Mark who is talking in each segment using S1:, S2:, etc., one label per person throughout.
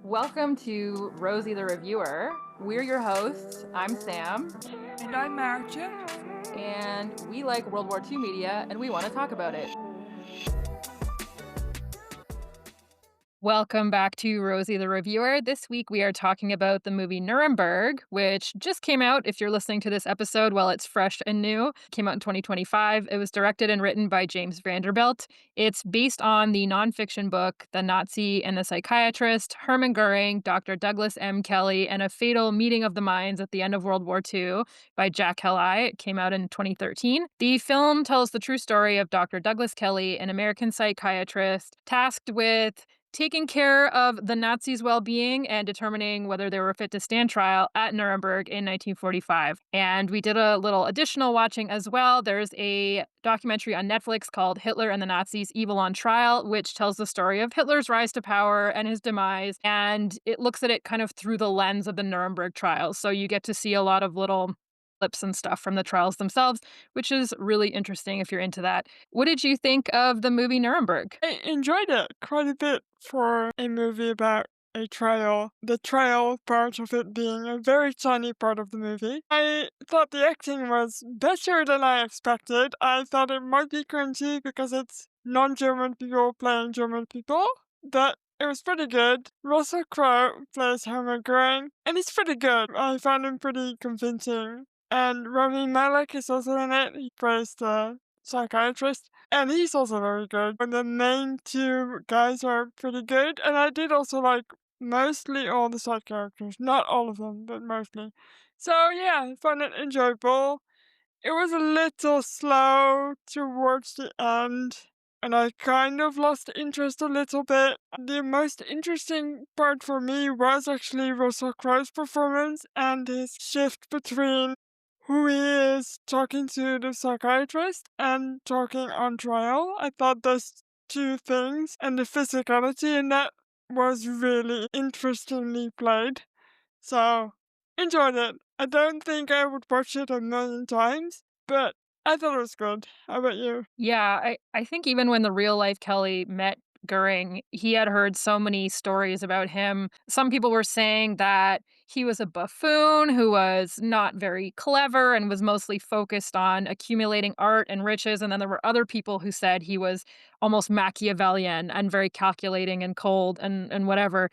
S1: Welcome to Rosie the Reviewer. We're your hosts. I'm Sam,
S2: And I'm Marcia.
S1: and we like World War II media, and we want to talk about it. Welcome back to Rosie the Reviewer. This week we are talking about the movie Nuremberg, which just came out. If you're listening to this episode while it's fresh and new, it came out in 2025. It was directed and written by James Vanderbilt. It's based on the nonfiction book The Nazi and the Psychiatrist, Hermann Goering, Dr. Douglas M. Kelly, and a Fatal Meeting of the Minds at the End of World War II by Jack Kelly. It came out in 2013. The film tells the true story of Dr. Douglas Kelly, an American psychiatrist tasked with taking care of the Nazis' well-being and determining whether they were fit to stand trial at Nuremberg in 1945. And we did a little additional watching as well. There's a documentary on Netflix called Hitler and the Nazis: Evil on Trial, which tells the story of Hitler's rise to power and his demise. And it looks at it kind of through the lens of the Nuremberg trials. So you get to see a lot of little clips and stuff from the trials themselves, which is really interesting if you're into that. What did you think of the movie Nuremberg?
S2: I enjoyed it quite a bit for a movie about a trial. The trial part of it being a very tiny part of the movie. I thought the acting was better than I expected. I thought it might be cringy because it's non-German people playing German people, but it was pretty good. Russell Crowe plays Hermann Goering, and he's pretty good. I found him pretty convincing. And Rami Malek is also in it. He plays the psychiatrist, and he's also very good. And the main two guys are pretty good, and I did also like mostly all the side characters. Not all of them, but mostly. So yeah, I found it enjoyable. It was a little slow towards the end, and I kind of lost interest a little bit. The most interesting part for me was actually Russell Crowe's performance and his shift between who he is talking to the psychiatrist and talking on trial. I thought those two things and the physicality in that was really interestingly played. So, enjoyed it. I don't think I would watch it a million times, but I thought it was good. How about you?
S1: Yeah, I think even when the real life Kelly met Goering, he had heard so many stories about him. Some people were saying that he was a buffoon who was not very clever and was mostly focused on accumulating art and riches. And then there were other people who said he was almost Machiavellian and very calculating and cold and whatever.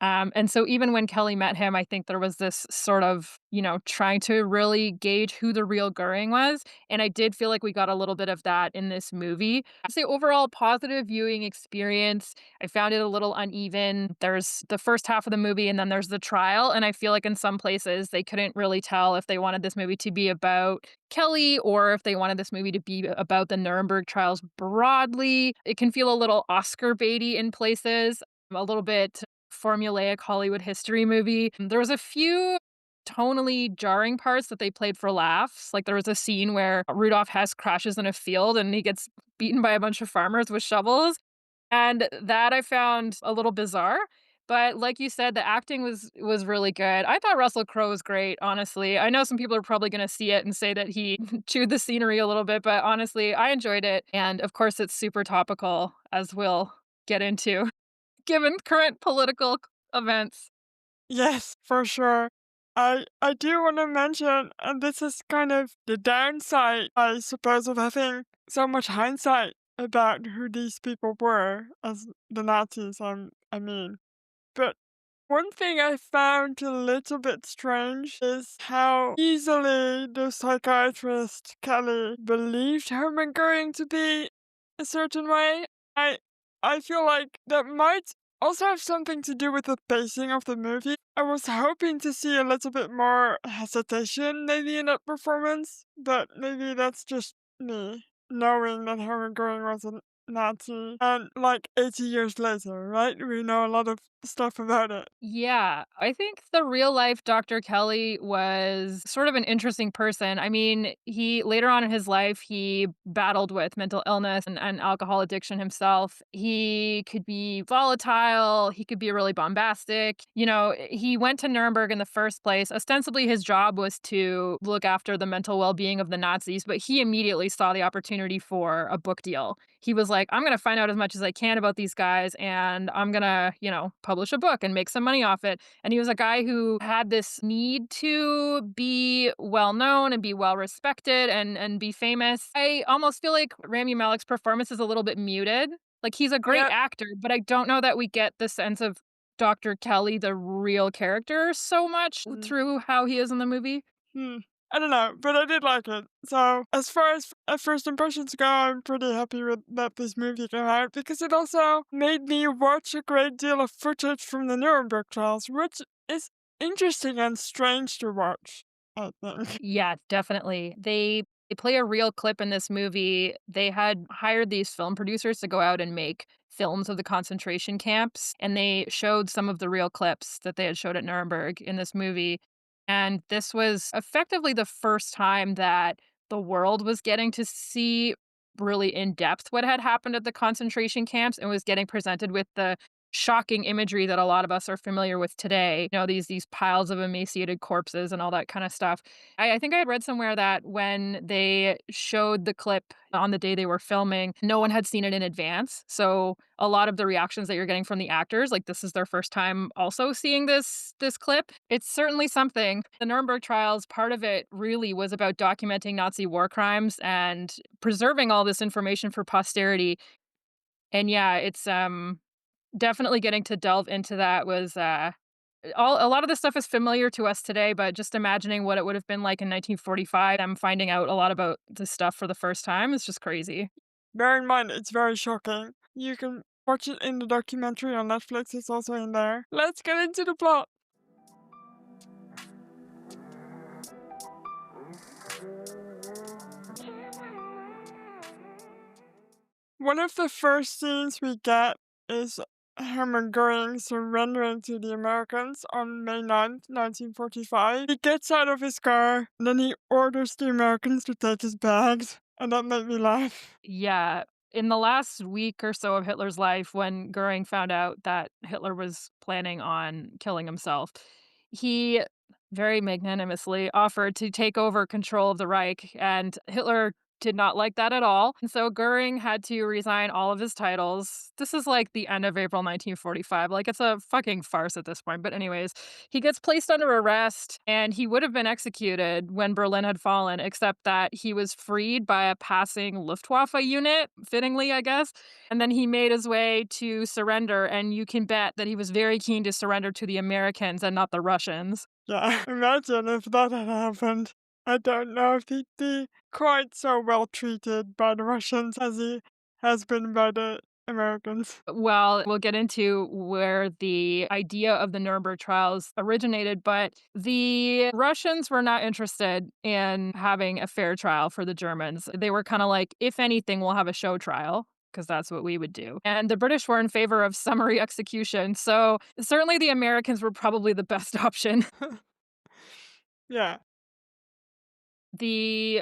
S1: And so even when Kelly met him, I think there was this sort of, trying to really gauge who the real Goering was. And I did feel like we got a little bit of that in this movie. I'd say overall positive viewing experience. I found it a little uneven. There's the first half of the movie and then there's the trial. And I feel like in some places they couldn't really tell if they wanted this movie to be about Kelly or if they wanted this movie to be about the Nuremberg trials broadly. It can feel a little Oscar baity in places, a little bit formulaic Hollywood history movie. There was a few tonally jarring parts that they played for laughs. Like there was a scene where Rudolph Hess crashes in a field and he gets beaten by a bunch of farmers with shovels. And that I found a little bizarre. But like you said, the acting was really good. I thought Russell Crowe was great, honestly. I know some people are probably going to see it and say that he chewed the scenery a little bit, but honestly, I enjoyed it. And of course, it's super topical, as we'll get into, given current political events.
S2: Yes, for sure. I do want to mention, and this is kind of the downside, I suppose, of having so much hindsight about who these people were as the Nazis, I mean. But one thing I found a little bit strange is how easily the psychiatrist Kelly believed Hermann Goering to be a certain way. I I feel like that might also have something to do with the pacing of the movie. I was hoping to see a little bit more hesitation maybe in that performance, but maybe that's just me knowing that Hermann Goering was a Nazi. And like 80 years later, right? We know a lot of stuff about it.
S1: Yeah, I think the real life Dr. Kelly was sort of an interesting person. I mean, he later on in his life, he battled with mental illness and alcohol addiction himself. He could be volatile, he could be really bombastic. He went to Nuremberg in the first place. Ostensibly, his job was to look after the mental well being of the Nazis, but he immediately saw the opportunity for a book deal. he was like, "I'm gonna find out as much as I can about these guys, and I'm gonna, publish a book and make some money off it." And he was a guy who had this need to be well known and be well respected and be famous. I almost feel like Rami Malek's performance is a little bit muted. Like, he's a great
S2: Yeah.
S1: actor, but I don't know that we get the sense of Dr. Kelly, the real character, so much
S2: Mm.
S1: through how he is in the movie.
S2: Hmm. I don't know, but I did like it. So, as far as first impressions go, I'm pretty happy with that this movie came out because it also made me watch a great deal of footage from the Nuremberg Trials, which is interesting and strange to watch, I think.
S1: Yeah, definitely. They play a real clip in this movie. They had hired these film producers to go out and make films of the concentration camps, and they showed some of the real clips that they had showed at Nuremberg in this movie. And this was effectively the first time that the world was getting to see really in depth what had happened at the concentration camps and was getting presented with the shocking imagery that a lot of us are familiar with today. These piles of emaciated corpses and all that kind of stuff. I think I had read somewhere that when they showed the clip on the day they were filming, no one had seen it in advance. So a lot of the reactions that you're getting from the actors, like this is their first time also seeing this clip. It's certainly something. The Nuremberg trials, part of it really was about documenting Nazi war crimes and preserving all this information for posterity. And yeah, it's definitely getting to delve into that was, all a lot of this stuff is familiar to us today, but just imagining what it would have been like in 1945, I'm finding out a lot about this stuff for the first time. It's just crazy.
S2: Bear in mind, it's very shocking. You can watch it in the documentary on Netflix, it's also in there. Let's get into the plot. One of the first scenes we get is Hermann Goering surrendering to the Americans on May 9th, 1945. He gets out of his car, and then he orders the Americans to take his bags, and that made me laugh.
S1: Yeah. In the last week or so of Hitler's life, when Goering found out that Hitler was planning on killing himself, he very magnanimously offered to take over control of the Reich, and Hitler did not like that at all. And so Goering had to resign all of his titles. This is like the end of April 1945. Like, it's a fucking farce at this point. But, anyways, he gets placed under arrest and he would have been executed when Berlin had fallen, except that he was freed by a passing Luftwaffe unit, fittingly, I guess. And then he made his way to surrender, and you can bet that he was very keen to surrender to the Americans and not the Russians.
S2: Yeah, imagine if that had happened. I don't know if he'd be quite so well treated by the Russians as he has been by the Americans.
S1: Well, we'll get into where the idea of the Nuremberg trials originated, but the Russians were not interested in having a fair trial for the Germans. They were kind of like, if anything, we'll have a show trial, because that's what we would do. And the British were in favor of summary execution. So certainly the Americans were probably the best option.
S2: Yeah.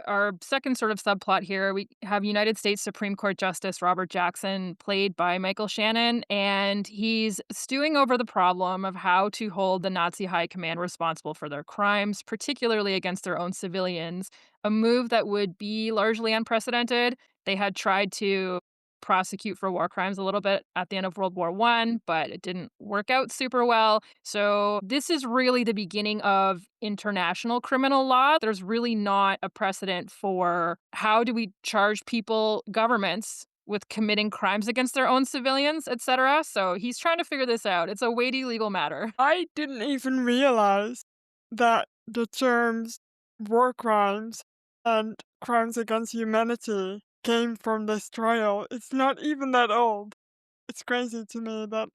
S1: Our second sort of subplot here, we have United States Supreme Court Justice Robert Jackson, played by Michael Shannon, and he's stewing over the problem of how to hold the Nazi high command responsible for their crimes, particularly against their own civilians, a move that would be largely unprecedented. They had tried to prosecute for war crimes a little bit at the end of World War One, but it didn't work out super well. So this is really the beginning of international criminal law. There's really not a precedent for how do we charge people, governments, with committing crimes against their own civilians, etc. So he's trying to figure this out. It's a weighty legal matter.
S2: I didn't even realize that the terms war crimes and crimes against humanity came from this trial. It's not even that old. It's crazy to me that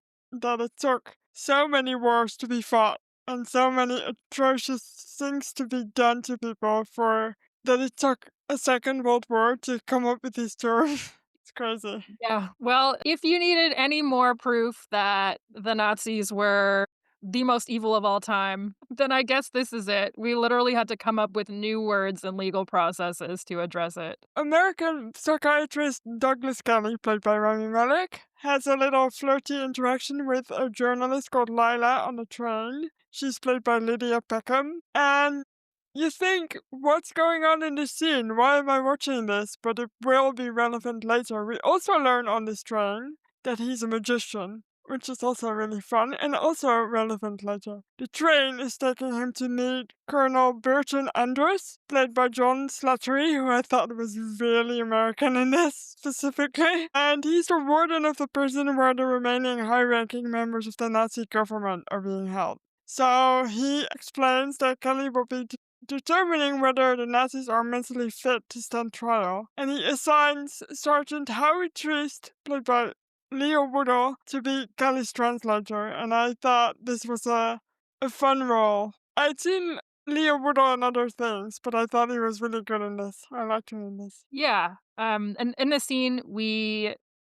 S2: it took so many wars to be fought and so many atrocious things to be done to people for that it took a Second World War to come up with these terms. It's crazy.
S1: Yeah. Well, if you needed any more proof that the Nazis were the most evil of all time, then I guess this is it. We literally had to come up with new words and legal processes to address it.
S2: American psychiatrist Douglas Kelly, played by Rami Malek, has a little flirty interaction with a journalist called Lila on the train. She's played by Lydia Peckham, and You think, what's going on in this scene? Why am I watching this? But it will be relevant later. We also learn on this train that he's a magician, which is also really fun and also relevant later. The train is taking him to meet Colonel Burton Andrews, played by John Slattery, who I thought was really American in this specifically. And he's the warden of the prison where the remaining high-ranking members of the Nazi government are being held. So he explains that Kelly will be determining whether the Nazis are mentally fit to stand trial, and he assigns Sergeant Howie Trist, played by Leo Woodall, to be Kelly's translator, and I thought this was a fun role. I'd seen Leo Woodall in other things, but I thought he was really good in this. I liked him in this.
S1: Yeah, and in the scene,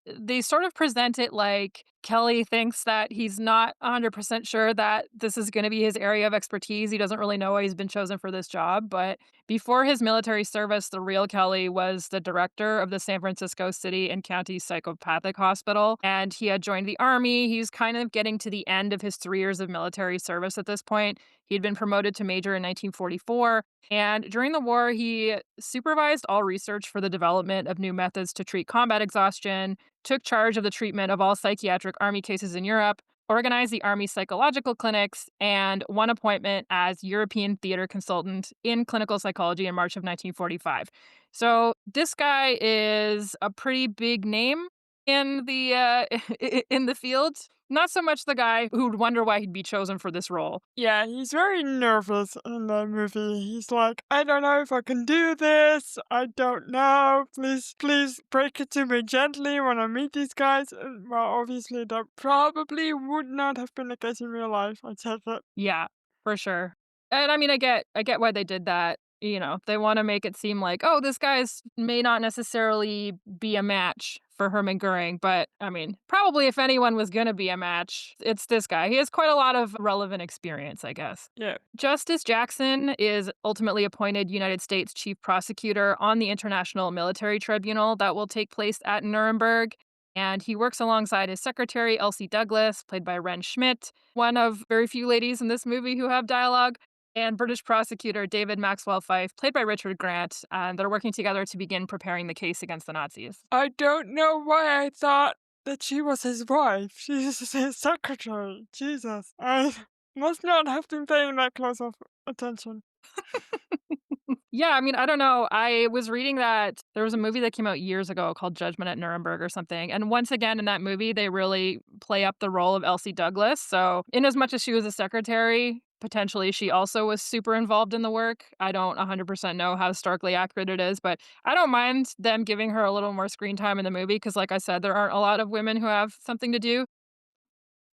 S1: they sort of present it like Kelly thinks that he's not 100% sure that this is gonna be his area of expertise. He doesn't really know why he's been chosen for this job, but before his military service, the real Kelly was the director of the San Francisco City and County Psychopathic Hospital, and he had joined the Army. He's kind of getting to the end of his 3 years of military service at this point. He'd been promoted to major in 1944, and during the war, he supervised all research for the development of new methods to treat combat exhaustion, took charge of the treatment of all psychiatric Army cases in Europe, organized the Army psychological clinics, and won appointment as European theater consultant in clinical psychology in March of 1945. So this guy is a pretty big name in the in the field. Not so much the guy who'd wonder why he'd be chosen for this role.
S2: Yeah, he's very nervous in the movie. He's like, I don't know if I can do this. I don't know. Please break it to me gently when I meet these guys. Well, obviously, that probably would not have been the case in real life. I take it.
S1: Yeah, for sure. And I mean, I get why they did that. You know, they want to make it seem like, oh, this guy's may not necessarily be a match for Hermann Goering, but I mean, probably if anyone was going to be a match, it's this guy. He has quite a lot of relevant experience, I guess.
S2: Yeah.
S1: Justice Jackson is ultimately appointed United States Chief Prosecutor on the International Military Tribunal that will take place at Nuremberg. And he works alongside his secretary, Elsie Douglas, played by Ren Schmidt, one of very few ladies in this movie who have dialogue, and British prosecutor David Maxwell Fyfe, played by Richard Grant. And they're working together to begin preparing the case against the Nazis.
S2: I don't know why I thought that she was his wife. She's his secretary. Jesus. I must not have been paying that close of attention.
S1: Yeah, I mean, I don't know. I was reading that there was a movie that came out years ago called Judgment at Nuremberg or something. And once again, in that movie, they really play up the role of Elsie Douglas. So, in as much as she was a secretary, potentially she also was super involved in the work. I don't 100% know how historically accurate it is, but I don't mind them giving her a little more screen time in the movie because, like I said, there aren't a lot of women who have something to do.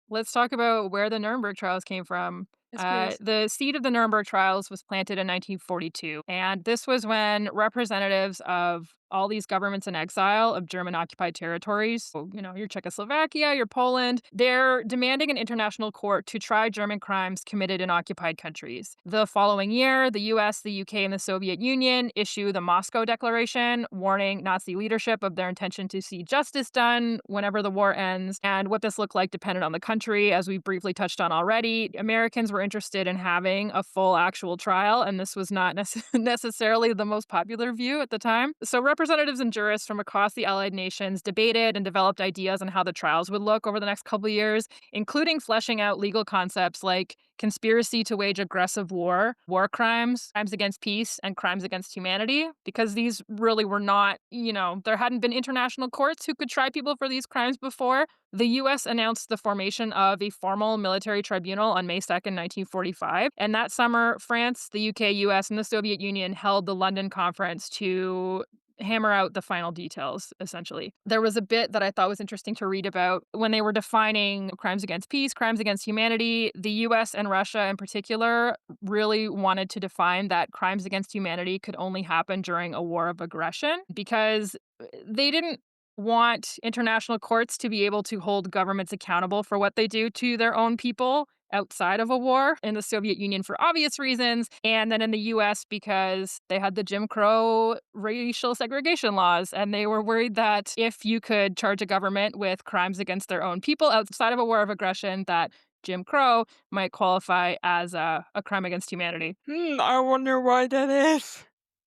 S1: Let's talk about where the Nuremberg Trials came from.
S2: Yes, please.
S1: The seed of the Nuremberg Trials was planted in 1942, and this was when representatives of all these governments in exile of German occupied territories, so, you know, your Czechoslovakia, your Poland, they're demanding an international court to try German crimes committed in occupied countries. The following year, the US, the UK, and the Soviet Union issue the Moscow Declaration, warning Nazi leadership of their intention to see justice done whenever the war ends. And what this looked like depended on the country, as we briefly touched on already. Americans were interested in having a full actual trial, and this was not necessarily the most popular view at the time. So representatives and jurists from across the Allied nations debated and developed ideas on how the trials would look over the next couple of years, including fleshing out legal concepts like conspiracy to wage aggressive war, war crimes, crimes against peace, and crimes against humanity, because these really were not, there hadn't been international courts who could try people for these crimes before. The US announced the formation of a formal military tribunal on May 2nd, 1945. And that summer, France, the UK, US, and the Soviet Union held the London Conference to hammer out the final details, essentially. There was a bit that I thought was interesting to read about when they were defining crimes against peace, crimes against humanity. The US and Russia in particular really wanted to define that crimes against humanity could only happen during a war of aggression because they didn't want international courts to be able to hold governments accountable for what they do to their own people outside of a war. In the Soviet Union for obvious reasons, and then in the US because they had the Jim Crow racial segregation laws, and they were worried that if you could charge a government with crimes against their own people outside of a war of aggression, that Jim Crow might qualify as a crime against humanity.
S2: I wonder why that is.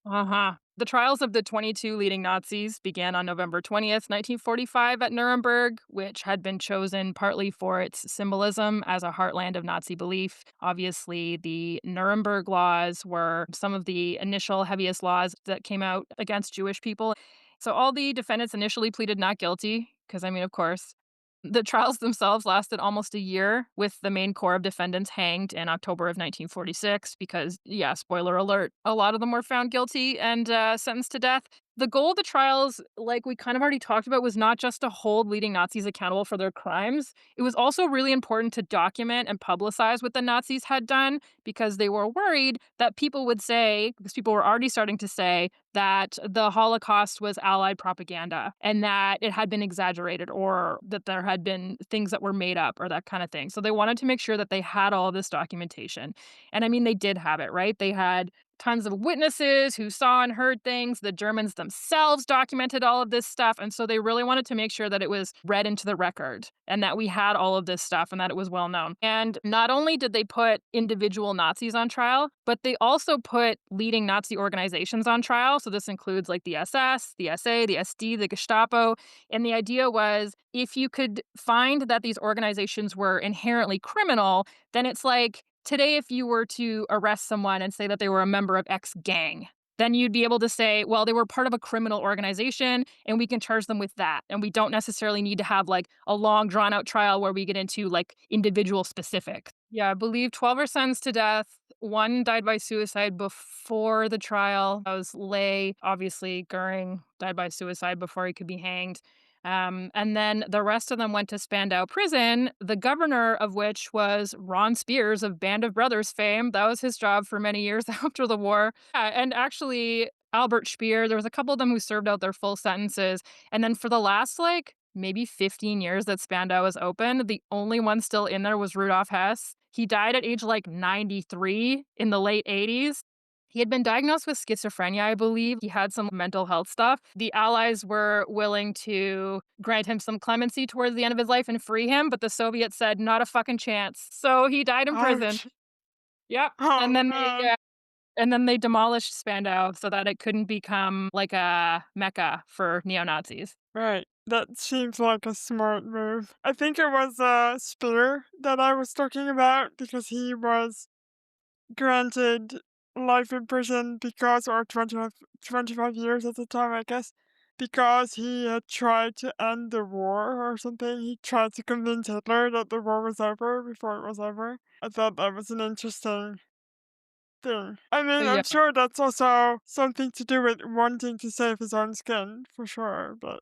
S1: Uh-huh. The trials of the 22 leading Nazis began on November 20th, 1945 at Nuremberg, which had been chosen partly for its symbolism as a heartland of Nazi belief. Obviously, the Nuremberg laws were some of the initial heaviest laws that came out against Jewish people. So all the defendants initially pleaded not guilty, because I mean, of course. The trials themselves lasted almost a year, with the main core of defendants hanged in October of 1946 because, yeah, spoiler alert, a lot of them were found guilty and sentenced to death. The goal of the trials, like we kind of already talked about, was not just to hold leading Nazis accountable for their crimes. It was also really important to document and publicize what the Nazis had done because they were worried that people would say, because people were already starting to say, that the Holocaust was Allied propaganda and that it had been exaggerated or that there had been things that were made up or that kind of thing. So they wanted to make sure that they had all of this documentation. And I mean, they did have it, right? They had tons of witnesses who saw and heard things. The Germans themselves documented all of this stuff. And so they really wanted to make sure that it was read into the record and that we had all of this stuff and that it was well known. And not only did they put individual Nazis on trial, but they also put leading Nazi organizations on trial. So this includes like the SS, the SA, the SD, the Gestapo. And the idea was if you could find that these organizations were inherently criminal, then it's like today, if you were to arrest someone and say that they were a member of X gang, then you'd be able to say, well, they were part of a criminal organization and we can charge them with that. And we don't necessarily need to have like a long drawn out trial where we get into like individual specifics. Yeah, I believe 12 were sentenced to death. One died by suicide before the trial. That was Lay. Obviously, Goering died by suicide before he could be hanged. And then the rest of them went to Spandau Prison, the governor of which was Ron Spears of Band of Brothers fame. That was his job for many years after the war. Yeah, and actually, Albert Speer, there was a couple of them who served out their full sentences. And then for the last, like, maybe 15 years that Spandau was open, the only one still in there was Rudolf Hess. He died at age like 93 in the late 80s. He had been diagnosed with schizophrenia, I believe. He had some mental health stuff. The Allies were willing to grant him some clemency towards the end of his life and free him, but the Soviets said, not a fucking chance. So he died in prison.
S2: Ouch.
S1: Yep.
S2: Oh,
S1: And then
S2: man.
S1: they demolished Spandau so that it couldn't become like a mecca for neo-Nazis.
S2: Right. That seems like a smart move. I think it was Spear that I was talking about because he was granted life in prison because, or 25 years at the time, I guess, because he had tried to end the war or something. He tried to convince Hitler that the war was over before it was over. I thought that was an interesting thing. I mean,
S1: Yeah.
S2: I'm sure that's also something to do with wanting to save his own skin, for sure, but,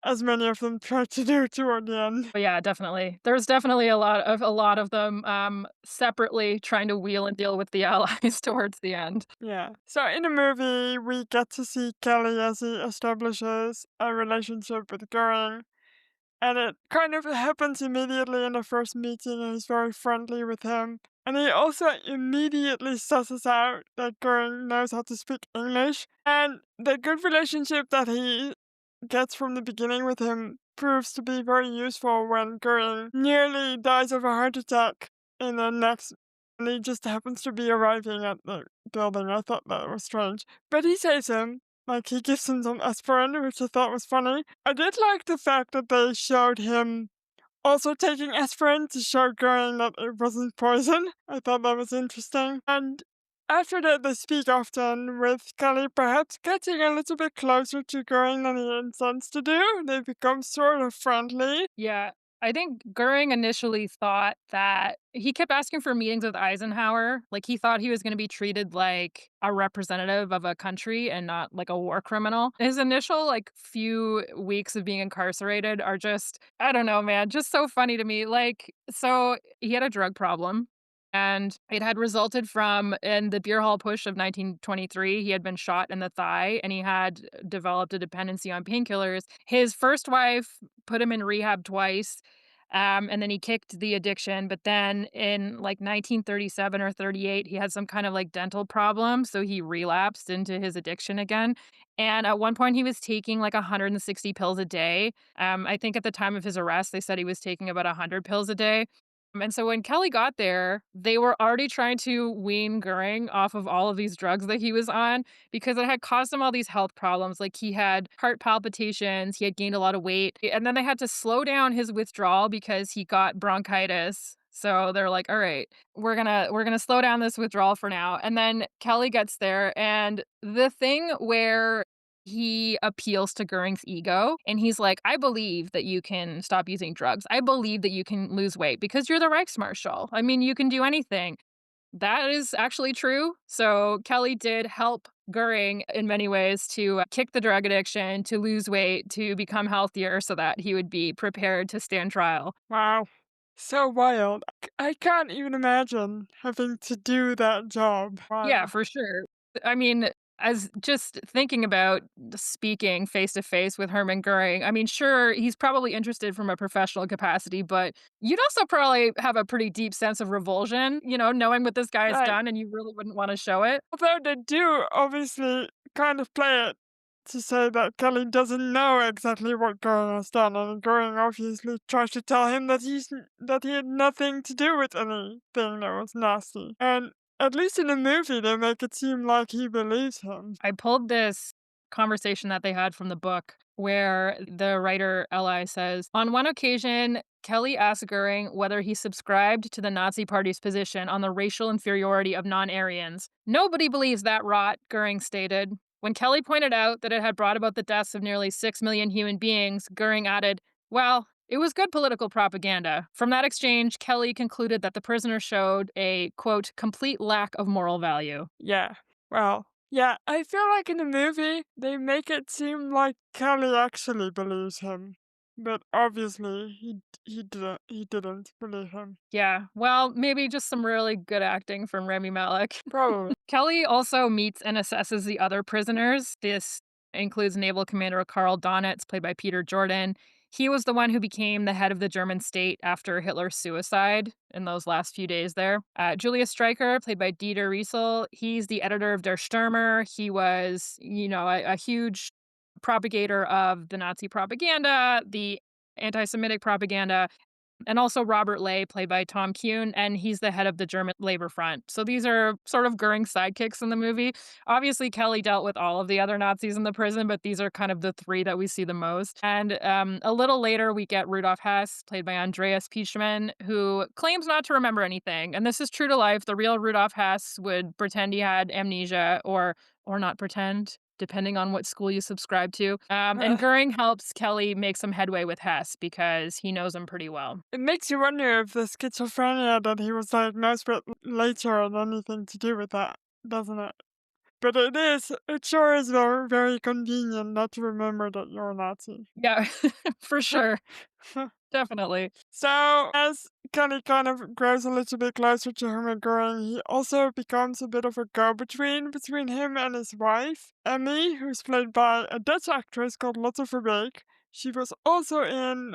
S2: as many of them tried to do toward the end.
S1: But yeah, definitely. There's definitely a lot of them separately trying to wheel and deal with the Allies towards the end.
S2: Yeah. So in the movie, we get to see Kelly as he establishes a relationship with Goring, and it kind of happens immediately in the first meeting, and he's very friendly with him. And he also immediately susses out that Goring knows how to speak English, and the good relationship that he gets from the beginning with him proves to be very useful when Goering nearly dies of a heart attack in the next and he just happens to be arriving at the building. I thought that was strange. But he saves him. Like, he gives him some aspirin, which I thought was funny. I did like the fact that they showed him also taking aspirin to show Goring that it wasn't poison. I thought that was interesting. And after that, they speak often, with Kelly perhaps getting a little bit closer to Goring than he intends to do. They become sort of friendly.
S1: Yeah, I think Goering initially thought that he kept asking for meetings with Eisenhower. Like, he thought he was going to be treated like a representative of a country and not like a war criminal. His initial, like, few weeks of being incarcerated are just, I don't know, man, just so funny to me. Like, so he had a drug problem. And it had resulted from in the beer hall push of 1923, he had been shot in the thigh and he had developed a dependency on painkillers. His first wife put him in rehab twice. And then he kicked the addiction. But then in like 1937 or 38, he had some kind of like dental problem. So he relapsed into his addiction again. And at one point, he was taking like 160 pills a day. I think at the time of his arrest, they said he was taking about 100 pills a day. And so when Kelly got there, they were already trying to wean Goering off of all of these drugs that he was on because it had caused him all these health problems. Like he had heart palpitations, he had gained a lot of weight, and then they had to slow down his withdrawal because he got bronchitis. So they're like, "All right, we're going to slow down this withdrawal for now." And then Kelly gets there and the thing where he appeals to Goering's ego and he's like, I believe that you can stop using drugs. I believe that you can lose weight because you're the Reichsmarshal. I mean, you can do anything. That is actually true. So Kelly did help Goering in many ways to kick the drug addiction, to lose weight, to become healthier so that he would be prepared to stand trial.
S2: Wow. So wild. I can't even imagine having to do that job.
S1: Yeah,
S2: Wow.
S1: for sure. I mean, as just thinking about speaking face to face with Hermann Goering, I mean, sure, he's probably interested from a professional capacity, but you'd also probably have a pretty deep sense of revulsion, knowing what this guy has
S2: Right.
S1: done and you really wouldn't want to show it.
S2: Although they do obviously kind of play it to say that Kelly doesn't know exactly what Goring has done, and Goring obviously tries to tell him that that he had nothing to do with anything that was nasty. And at least in the movie, they make it seem like he believes him.
S1: I pulled this conversation that they had from the book where the writer Eli says, on one occasion, Kelly asked Goering whether he subscribed to the Nazi Party's position on the racial inferiority of non Aryans. Nobody believes that rot, Goering stated. When Kelly pointed out that it had brought about the deaths of nearly 6 million human beings, Goering added, well, it was good political propaganda. From that exchange, Kelly concluded that the prisoner showed a, quote, complete lack of moral value.
S2: Yeah. Well, yeah, I feel like in the movie, they make it seem like Kelly actually believes him. But obviously, he didn't believe him.
S1: Yeah, well, maybe just some really good acting from Rami Malek.
S2: Probably.
S1: Kelly also meets and assesses the other prisoners. This includes Naval Commander Karl Donitz, played by Peter Jordan. He was the one who became the head of the German state after Hitler's suicide in those last few days there. Julius Streicher, played by Dieter Riesel, he's the editor of Der Stürmer. He was, a huge propagator of the Nazi propaganda, the anti Semitic propaganda, and also Robert Ley, played by Tom Kuhn, and he's the head of the German Labor Front. So these are sort of Goering's sidekicks in the movie. Obviously, Kelly dealt with all of the other Nazis in the prison, but these are kind of the three that we see the most. And a little later, we get Rudolf Hess, played by Andreas Pietschmann, who claims not to remember anything. And this is true to life. The real Rudolf Hess would pretend he had amnesia or not pretend, depending on what school you subscribe to. And Goering helps Kelly make some headway with Hess because he knows him pretty well.
S2: It makes you wonder if the schizophrenia that he was diagnosed with later had anything to do with that, doesn't it? But it sure is very, very convenient not to remember that you're a Nazi.
S1: Yeah, for sure. Definitely.
S2: So, as Kenny kind of grows a little bit closer to Hermann Goering, he also becomes a bit of a go-between between him and his wife, Emmy, who's played by a Dutch actress called Lotte Verbeek. She was also in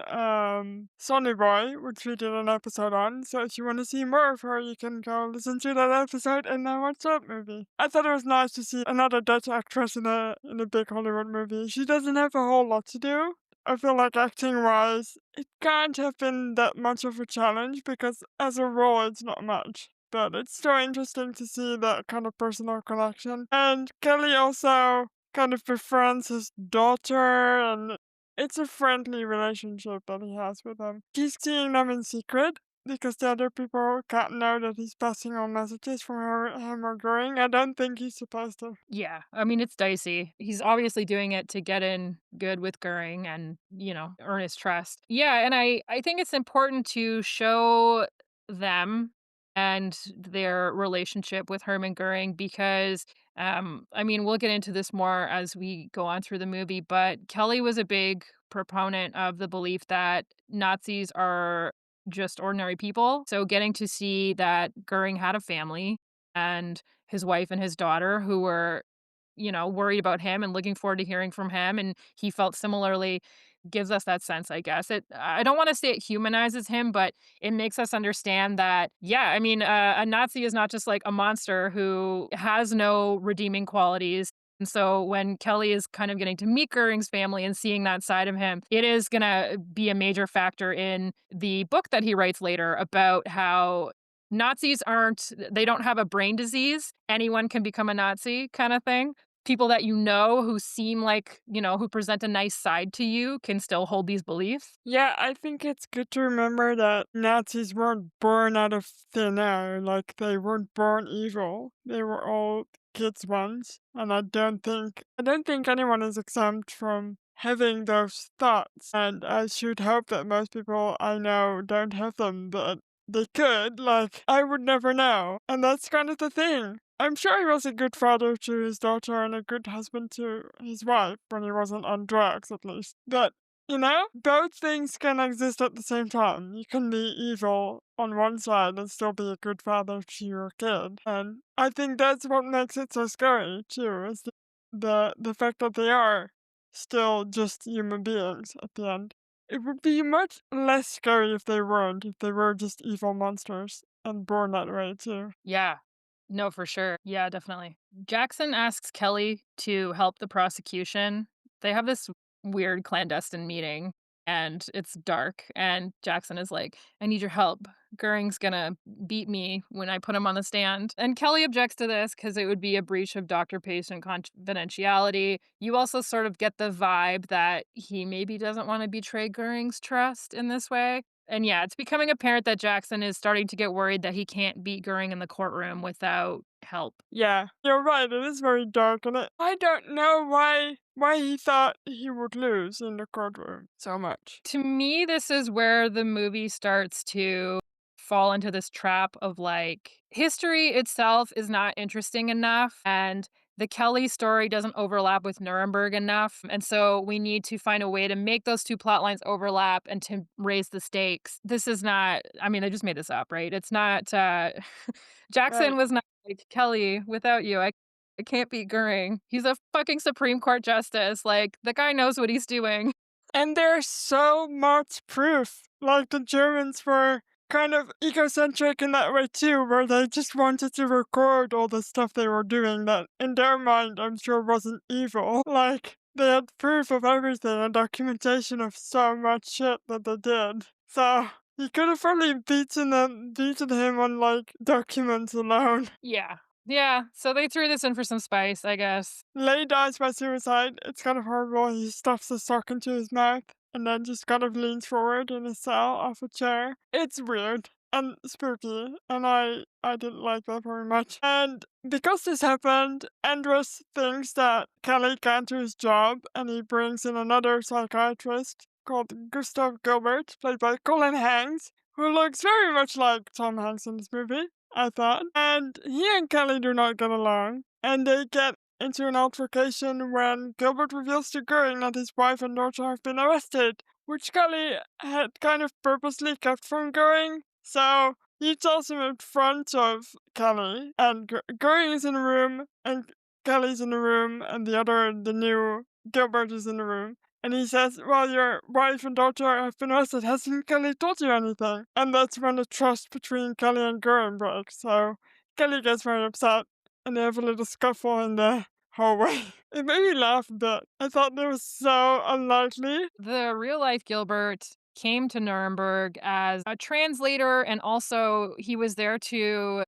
S2: Sonny Boy, which we did an episode on. So if you want to see more of her, you can go listen to that episode and then watch that movie. I thought it was nice to see another Dutch actress in a big Hollywood movie. She doesn't have a whole lot to do. I feel like acting wise, it can't have been that much of a challenge because as a role, it's not much. But it's still interesting to see that kind of personal connection. And Kelly also kind of befriends his daughter, and it's a friendly relationship that he has with them. He's seeing them in secret because the other people can't know that he's passing on messages from him or Goring. I don't think he's supposed to.
S1: Yeah, I mean, it's dicey. He's obviously doing it to get in good with Goering and, earn his trust. Yeah, and I think it's important to show them and their relationship with Hermann Goering because, I mean, we'll get into this more as we go on through the movie, but Kelly was a big proponent of the belief that Nazis are just ordinary people. So getting to see that Goering had a family and his wife and his daughter who were, worried about him and looking forward to hearing from him. And he felt similarly gives us that sense, I guess. I don't want to say it humanizes him, but it makes us understand that, yeah, I mean, a Nazi is not just like a monster who has no redeeming qualities. And so when Kelly is kind of getting to meet Goering's family and seeing that side of him, it is going to be a major factor in the book that he writes later about how Nazis they don't have a brain disease. Anyone can become a Nazi kind of thing. People that you know who seem like, who present a nice side to you can still hold these beliefs.
S2: Yeah, I think it's good to remember that Nazis weren't born out of thin air. Like, they weren't born evil. They were all kids once, and I don't think anyone is exempt from having those thoughts. And I should hope that most people I know don't have them, but they could. Like, I would never know. And that's kind of the thing. I'm sure he was a good father to his daughter and a good husband to his wife when he wasn't on drugs, at least. But both things can exist at the same time. You can be evil on one side and still be a good father to your kid. And I think that's what makes it so scary, too, is the fact that they are still just human beings at the end. It would be much less scary if they were just evil monsters and born that way, too.
S1: Yeah. No, for sure. Yeah, definitely. Jackson asks Kelly to help the prosecution. They have this weird clandestine meeting and it's dark. And Jackson is like, I need your help. Goering's gonna beat me when I put him on the stand. And Kelly objects to this because it would be a breach of doctor patient confidentiality. You also sort of get the vibe that he maybe doesn't want to betray Goering's trust in this way. And yeah, it's becoming apparent that Jackson is starting to get worried that he can't beat Goering in the courtroom without help.
S2: Yeah, you're right. It is very dark, and I don't know why he thought he would lose in the courtroom so much.
S1: To me, this is where the movie starts to fall into this trap of like history itself is not interesting enough and the Kelly story doesn't overlap with Nuremberg enough. And so we need to find a way to make those two plot lines overlap and to raise the stakes. This is not, I mean, I just made this up, right? It's not, Jackson
S2: Right.
S1: was not like, Kelly, without you, I can't beat Goering. He's a fucking Supreme Court justice. Like, the guy knows what he's doing.
S2: And there's so much proof. Like, the Germans were kind of egocentric in that way too, where they just wanted to record all the stuff they were doing that in their mind I'm sure wasn't evil. Like, they had proof of everything and documentation of so much shit that they did. So he could have probably beaten him on like documents alone.
S1: Yeah. Yeah. So they threw this in for some spice, I guess.
S2: Lay dies by suicide. It's kind of horrible. He stuffs a sock into his mouth and then just kind of leans forward in his cell off a chair. It's weird and spooky, and I didn't like that very much. And because this happened, Andrus thinks that Kelly can't do his job, and he brings in another psychiatrist called Gustav Gilbert, played by Colin Hanks, who looks very much like Tom Hanks in this movie, I thought. And he and Kelly do not get along, and they get into an altercation when Gilbert reveals to Goering that his wife and daughter have been arrested, which Kelly had kind of purposely kept from Goering. So he tells him in front of Kelly, and Goering is in the room, and Kelly's in the room, and the new Gilbert is in the room. And he says, well, your wife and daughter have been arrested. Hasn't Kelly told you anything? And that's when the trust between Kelly and Goering breaks. So Kelly gets very upset, and they have a little scuffle in the hallway. It made me laugh a bit. I thought that was so unlikely.
S1: The real life Gilbert came to Nuremberg as a translator, and also he was there to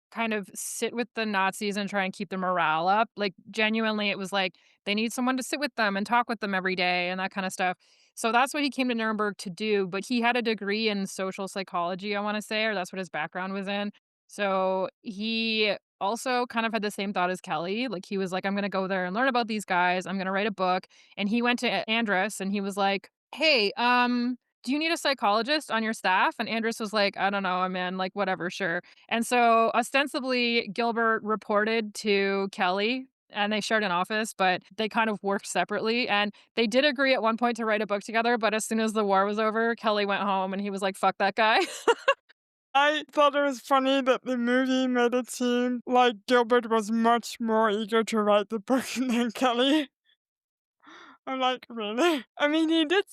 S1: kind of sit with the Nazis and try and keep the morale up. Like, genuinely, it was like they need someone to sit with them and talk with them every day and that kind of stuff. So that's what he came to Nuremberg to do. But he had a degree in social psychology, I want to say, or that's what his background was in. So he also kind of had the same thought as Kelly. Like, he was like, I'm going to go there and learn about these guys. I'm going to write a book. And he went to Andrus and he was like, hey, do you need a psychologist on your staff? And Andrus was like, I don't know, I'm in, like, whatever, sure. And so ostensibly, Gilbert reported to Kelly and they shared an office, but they kind of worked separately. And they did agree at one point to write a book together. But as soon as the war was over, Kelly went home and he was like, fuck that guy.
S2: I thought it was funny that the movie made it seem like Gilbert was much more eager to write the book than Kelly. I'm like, really? I mean, they do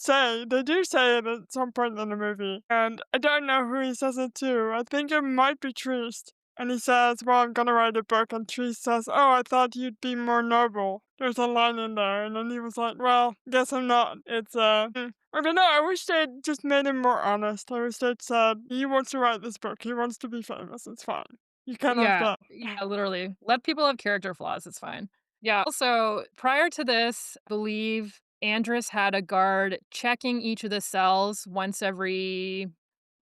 S2: say it at some point in the movie, and I don't know who he says it to. I think it might be Trist. And he says, well, I'm gonna write a book. And she says, oh, I thought you'd be more noble. There's a line in there. And then he was like, well, guess I'm not. I don't know. I wish they'd just made him more honest. I wish they'd said, he wants to write this book. He wants to be famous. It's fine. You can have
S1: Yeah,
S2: that.
S1: yeah, literally. Let people have character flaws, it's fine. Yeah, also, prior to this, I believe Andrus had a guard checking each of the cells once every,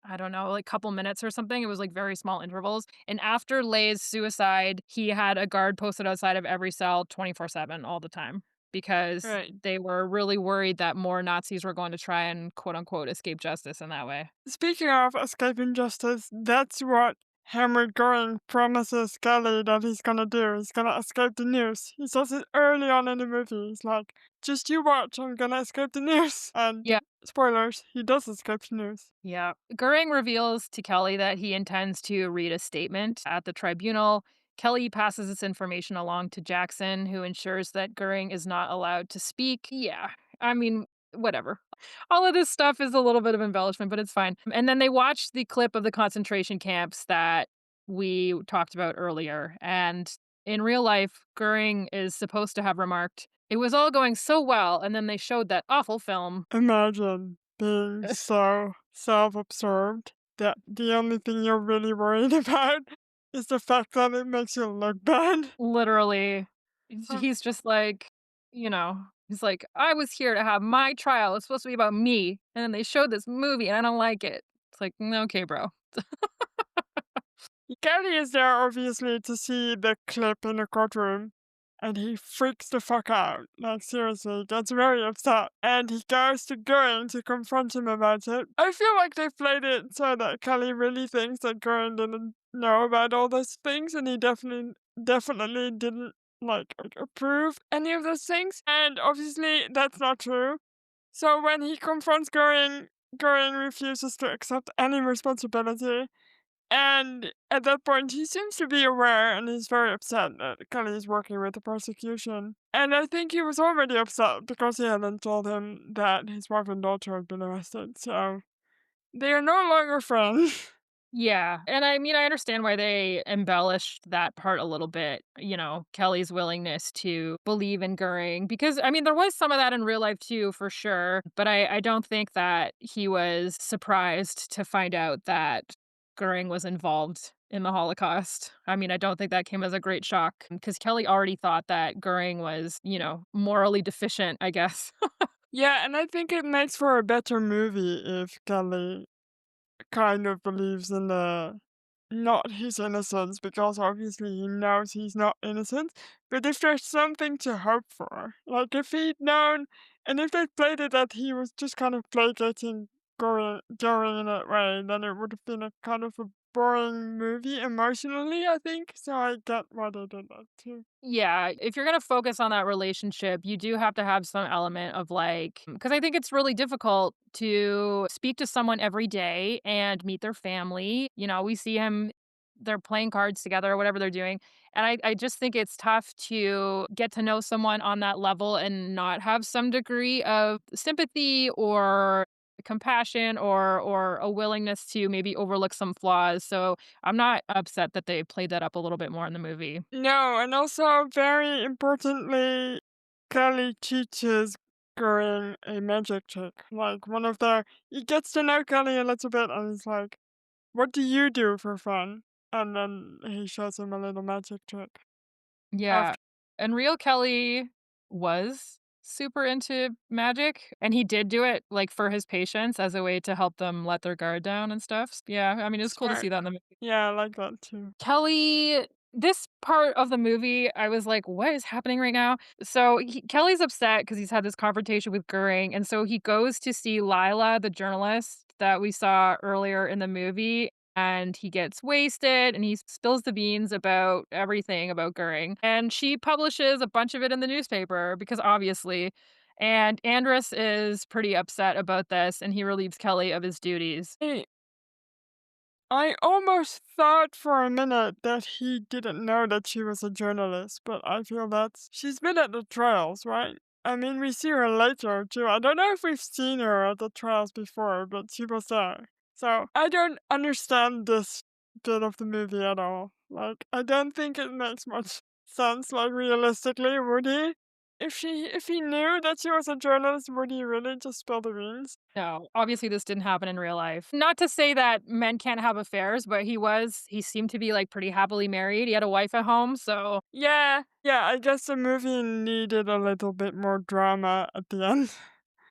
S1: I don't know, like, couple minutes or something. It was, like, very small intervals, and after Leigh's suicide, he had a guard posted outside of every cell 24/7 all the time because
S2: Right.
S1: they were really worried that more Nazis were going to try and, quote, unquote, "escape justice" in that way.
S2: Speaking of escaping justice, that's what Henry Goring promises Scully that he's gonna do. He's gonna escape the news. He says it early on in the movie. He's like, just you watch, I'm gonna escape the news. And
S1: Yeah.
S2: spoilers, he does escape the news.
S1: Yeah. Goering reveals to Kelly that he intends to read a statement at the tribunal. Kelly passes this information along to Jackson, who ensures that Goering is not allowed to speak. Yeah. I mean, whatever. All of this stuff is a little bit of embellishment, but it's fine. And then they watch the clip of the concentration camps that we talked about earlier. And in real life, Goering is supposed to have remarked, it was all going so well. And then they showed that awful film.
S2: Imagine being so self-absorbed that the only thing you're really worried about is the fact that it makes you look bad.
S1: Literally.
S2: Huh.
S1: He's just like, he's like, "I was here to have my trial. It's supposed to be about me, and then they showed this movie, and I don't like it." It's like, "Okay, bro."
S2: Gary is there obviously to see the clip in the courtroom and he freaks the fuck out. Like seriously, gets very upset. And he goes to Goring to confront him about it. I feel like they played it so that Kelly really thinks that Goring didn't know about all those things and he definitely didn't like approve any of those things. And obviously that's not true. So when he confronts Goring, Goring refuses to accept any responsibility and at that point, he seems to be aware and he's very upset that Kelly is working with the prosecution. And I think he was already upset because he hadn't told him that his wife and daughter had been arrested. So they are no longer friends.
S1: Yeah, and I mean, I understand why they embellished that part a little bit, Kelly's willingness to believe in Goering because, I mean, there was some of that in real life too, for sure, but I don't think that he was surprised to find out that Goering was involved in the Holocaust. I mean, I don't think that came as a great shock because Kelly already thought that Goering was, morally deficient, I guess.
S2: Yeah, and I think it makes for a better movie if Kelly kind of believes in the not his innocence because obviously he knows he's not innocent. But if there's something to hope for, like if he'd known and if they played it that he was just kind of placating going in that way, then it would have been a kind of a boring movie emotionally, I think. So I get why they did that too.
S1: Yeah, if you're gonna focus on that relationship, you do have to have some element of like, because I think it's really difficult to speak to someone every day and meet their family. We see him, they're playing cards together or whatever they're doing. And I just think it's tough to get to know someone on that level and not have some degree of sympathy or compassion or a willingness to maybe overlook some flaws. So I'm not upset that they played that up a little bit more in the movie.
S2: No, and also very importantly, Kelly teaches Goring a magic trick. Like one of the he gets to know Kelly a little bit and he's like, what do you do for fun? And then he shows him a little magic trick
S1: Yeah,
S2: after.
S1: and real Kelly was super into magic, and he did do it, like, for his patients as a way to help them let their guard down and stuff. Yeah, I mean, it's cool to
S2: Smart.
S1: see that in the movie.
S2: Yeah, I like that too.
S1: Kelly, this part of the movie, I was like, "What is happening right now?" So, Kelly's upset because he's had this confrontation with Goering, and so he goes to see Lila, the journalist that we saw earlier in the movie, and he gets wasted, and he spills the beans about everything about Goering, and she publishes a bunch of it in the newspaper because obviously, and Andrus is pretty upset about this, and he relieves Kelly of his duties.
S2: Hey, I almost thought for a minute that he didn't know that she was a journalist, but I feel that's she's been at the trials, right? I mean, we see her later too. I don't know if we've seen her at the trials before, but she was there. So I don't understand this bit of the movie at all. Like, I don't think it makes much sense, like, realistically, would he? If he knew that she was a journalist, would he really just spill the beans?
S1: No, obviously this didn't happen in real life. Not to say that men can't have affairs, but he seemed to be, like, pretty happily married. He had a wife at home, so
S2: Yeah, yeah, I guess the movie needed a little bit more drama at the end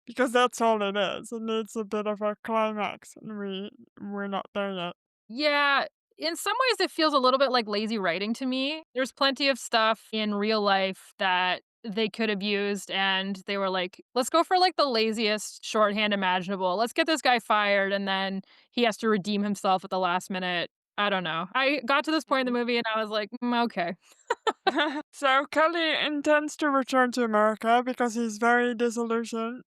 S2: because that's all it is. It needs a bit of a climax, and we're not there yet.
S1: yeah, in some ways it feels a little bit like lazy writing to me. There's plenty of stuff in real life that they could have used, and they were like, "Let's go for, like, the laziest shorthand imaginable. Let's get this guy fired, and then he has to redeem himself at the last minute." I don't know. I got to this point in the movie, and I was like, okay."
S2: So Kelly intends to return to America because he's very disillusioned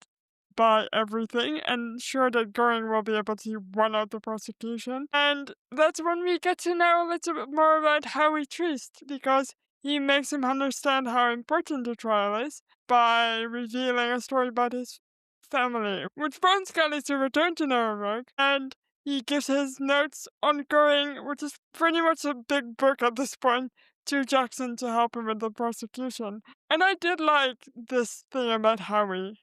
S2: by everything and sure that Goring will be able to run out the prosecution. And that's when we get to know a little bit more about Howie Trist because he makes him understand how important the trial is by revealing a story about his family, which prompts Kelly to return to Nuremberg. And he gives his notes on Goring, which is pretty much a big book at this point, to Jackson to help him with the prosecution. And I did like this thing about Howie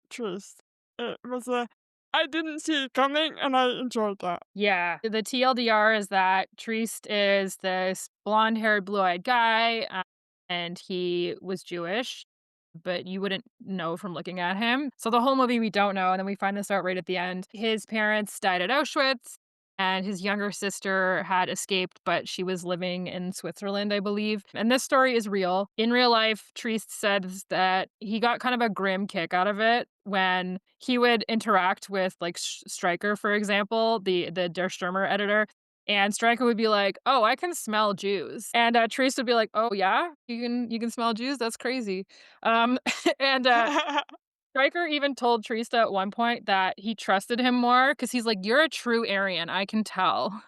S2: Trist. It was a I didn't see it coming and I enjoyed that.
S1: Yeah. The TLDR is that Triest is this blonde-haired, blue-eyed guy, and he was Jewish, but you wouldn't know from looking at him. So the whole movie we don't know, and then we find this out right at the end. His parents died at Auschwitz, and his younger sister had escaped, but she was living in Switzerland, I believe. And this story is real. In real life, Triest says that he got kind of a grim kick out of it when he would interact with, like, Stryker, for example, the Der Stürmer editor, and Stryker would be like, "Oh, I can smell Jews." And, Triest would be like, "Oh, yeah? You can smell Jews? That's crazy." Um, and, Stryker even told Triest at one point that he trusted him more because he's like, "You're a true Aryan, I can tell."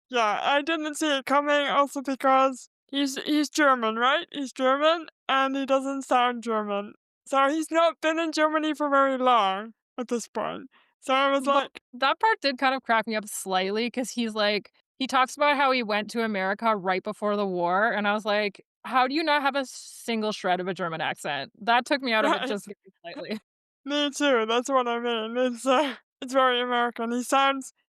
S2: Yeah, I didn't see it coming also because he's German, right? He's German and he doesn't sound German. So he's not been in Germany for very long at this point. So I was
S1: Well,
S2: like,
S1: that part did kind of crack me up slightly because he's like he talks about how he went to America right before the war, and I was like, "How do you not have a single shred of a German accent?" That took me out of it
S2: right.
S1: just very slightly.
S2: Me too, that's what I mean. It's very American.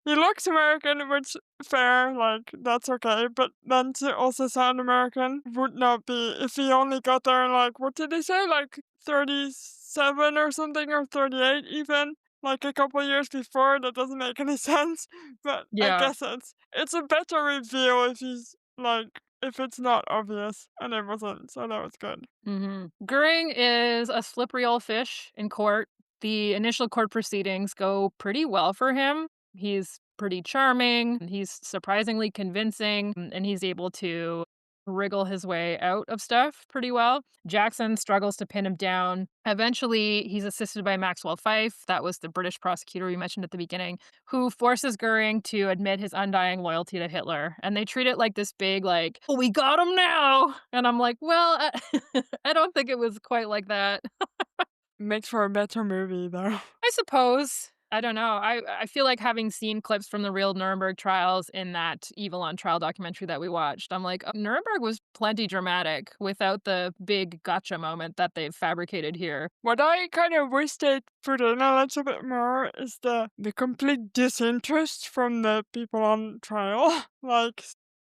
S2: He looks American, which fair, like that's okay, but then to also sound American would not be if he only got there in like what did he say? Like 37 or something or 38 even? Like a couple years before, that doesn't make any sense. But I
S1: Yeah.
S2: guess it's a better reveal if he's like if it's not obvious, and it wasn't, so that was good.
S1: Mhm. Goering is a slippery old fish in court. The initial court proceedings go pretty well for him. He's pretty charming, and he's surprisingly convincing, and he's able to wriggle his way out of stuff pretty well. Jackson struggles to pin him down. Eventually, he's assisted by Maxwell Fyfe, that was the British prosecutor we mentioned at the beginning, who forces Goering to admit his undying loyalty to Hitler. And they treat it like this big, like, "Oh, we got him now." And I'm like, well, I don't think it was quite like that.
S2: Makes for a better movie though.
S1: I suppose. I don't know. I feel like having seen clips from the real Nuremberg trials in that Evil on Trial documentary that we watched, I'm like, Nuremberg was plenty dramatic without the big gotcha moment that they've fabricated here.
S2: What I kind of wish they'd put in a little bit more is the complete disinterest from the people on trial. Like,